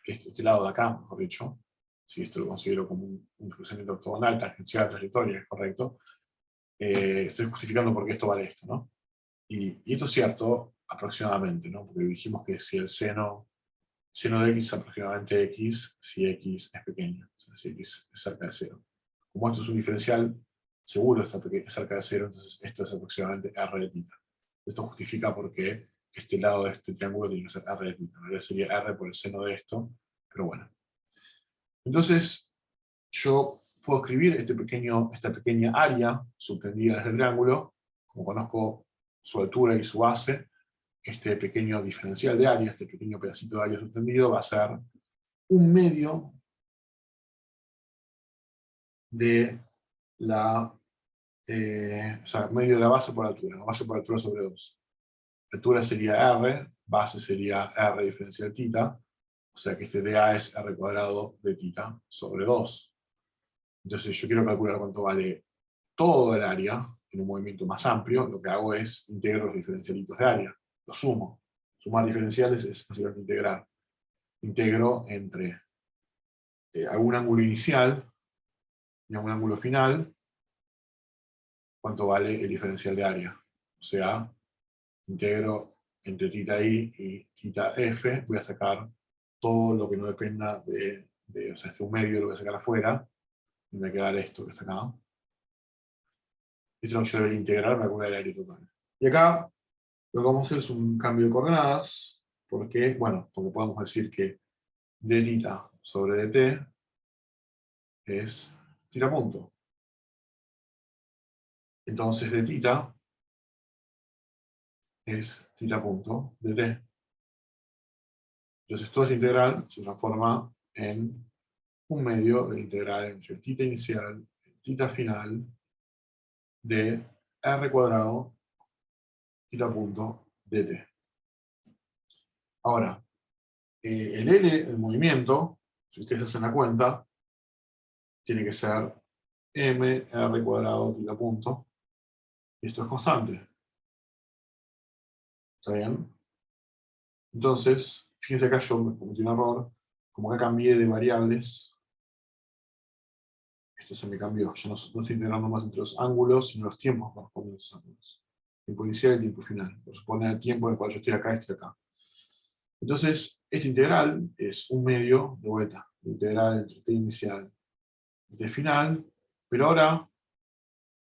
este lado de acá, mejor dicho, si esto lo considero como un desplazamiento ortogonal, tangencial a la trayectoria, es correcto, estoy justificando por qué esto vale esto, ¿no? Y esto es cierto aproximadamente, ¿no? Porque dijimos que si el seno de x es aproximadamente x, si x es pequeño, o sea, si x es cerca de 0. Como esto es un diferencial, seguro está cerca de 0, entonces esto es aproximadamente r de θ. Esto justifica por qué este lado de este triángulo tiene que ser r de θ. En realidad sería r por el seno de esto, pero bueno. Entonces, yo puedo escribir esta pequeña área subtendida desde el triángulo, como conozco su altura y su base, este pequeño diferencial de área, este pequeño pedacito de área subtendido, va a ser un medio de la, o sea, medio de la base por altura, la base por altura sobre 2. Altura sería R, base sería R diferencial θ, o sea que este dA es R cuadrado de θ sobre 2. Entonces yo quiero calcular cuánto vale todo el área en un movimiento más amplio, lo que hago es integro los diferencialitos de área, los sumo. Sumar diferenciales es básicamente integrar. Integro entre algún ángulo inicial y algún ángulo final, cuánto vale el diferencial de área. O sea, integro entre θi y θf, voy a sacar todo lo que no dependa o sea, este un medio lo voy a sacar afuera, y me va a quedar esto que está acá. Esto es lo que yo debería integrar para calcular el área total. Y acá lo que vamos a hacer es un cambio de coordenadas, porque podemos decir que dθ sobre dt es θ punto. Entonces dθ es θ punto dt. Entonces toda esta integral se transforma en un medio de integral entre θ inicial y θ final de r cuadrado θ punto dt. Ahora, el L, el movimiento, si ustedes hacen la cuenta, tiene que ser m r cuadrado θ punto, y esto es constante. ¿Está bien? Entonces, fíjense acá yo me cometí un error, como que cambié de variables, esto se me cambió, yo no estoy integrando más entre los ángulos, sino los tiempos correspondientes a esos ángulos. Tiempo inicial y tiempo final. Por suponer el tiempo en el cual yo estoy acá, estoy acá. Entonces, esta integral es un medio de vuelta, la integral entre t inicial y t final, pero ahora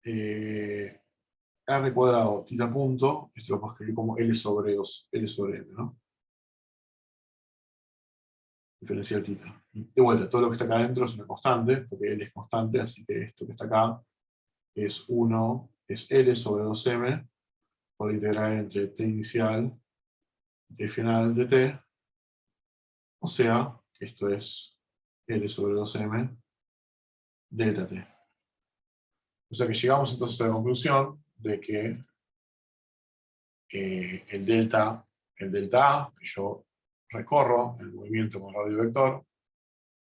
r cuadrado tita punto, esto lo puedo escribir como L sobre 2, L sobre M, ¿no? Diferencial tita. Y de vuelta, todo lo que está acá adentro es una constante, porque L es constante, así que esto que está acá es 1, es L sobre 2M, por la integral entre t inicial y t final de t, o sea, que esto es L sobre 2M delta t. O sea que llegamos entonces a la conclusión de que el delta A, que yo recorro el movimiento con radio vector,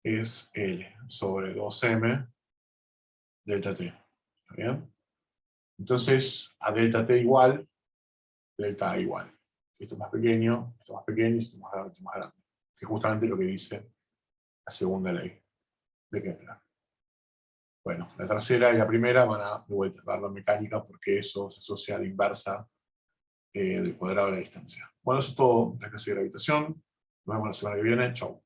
es L sobre 2M delta t. ¿Está bien? Entonces, a delta t igual, delta A igual. Esto es más pequeño, esto es más pequeño, esto es más grande, esto es más grande. Que es justamente lo que dice la segunda ley de Kepler. Bueno, la tercera y la primera van a de vuelta dar la mecánica porque eso se asocia a la inversa del cuadrado de la distancia. Bueno, eso es todo de la clase de gravitación. Nos vemos la semana que viene. Chau.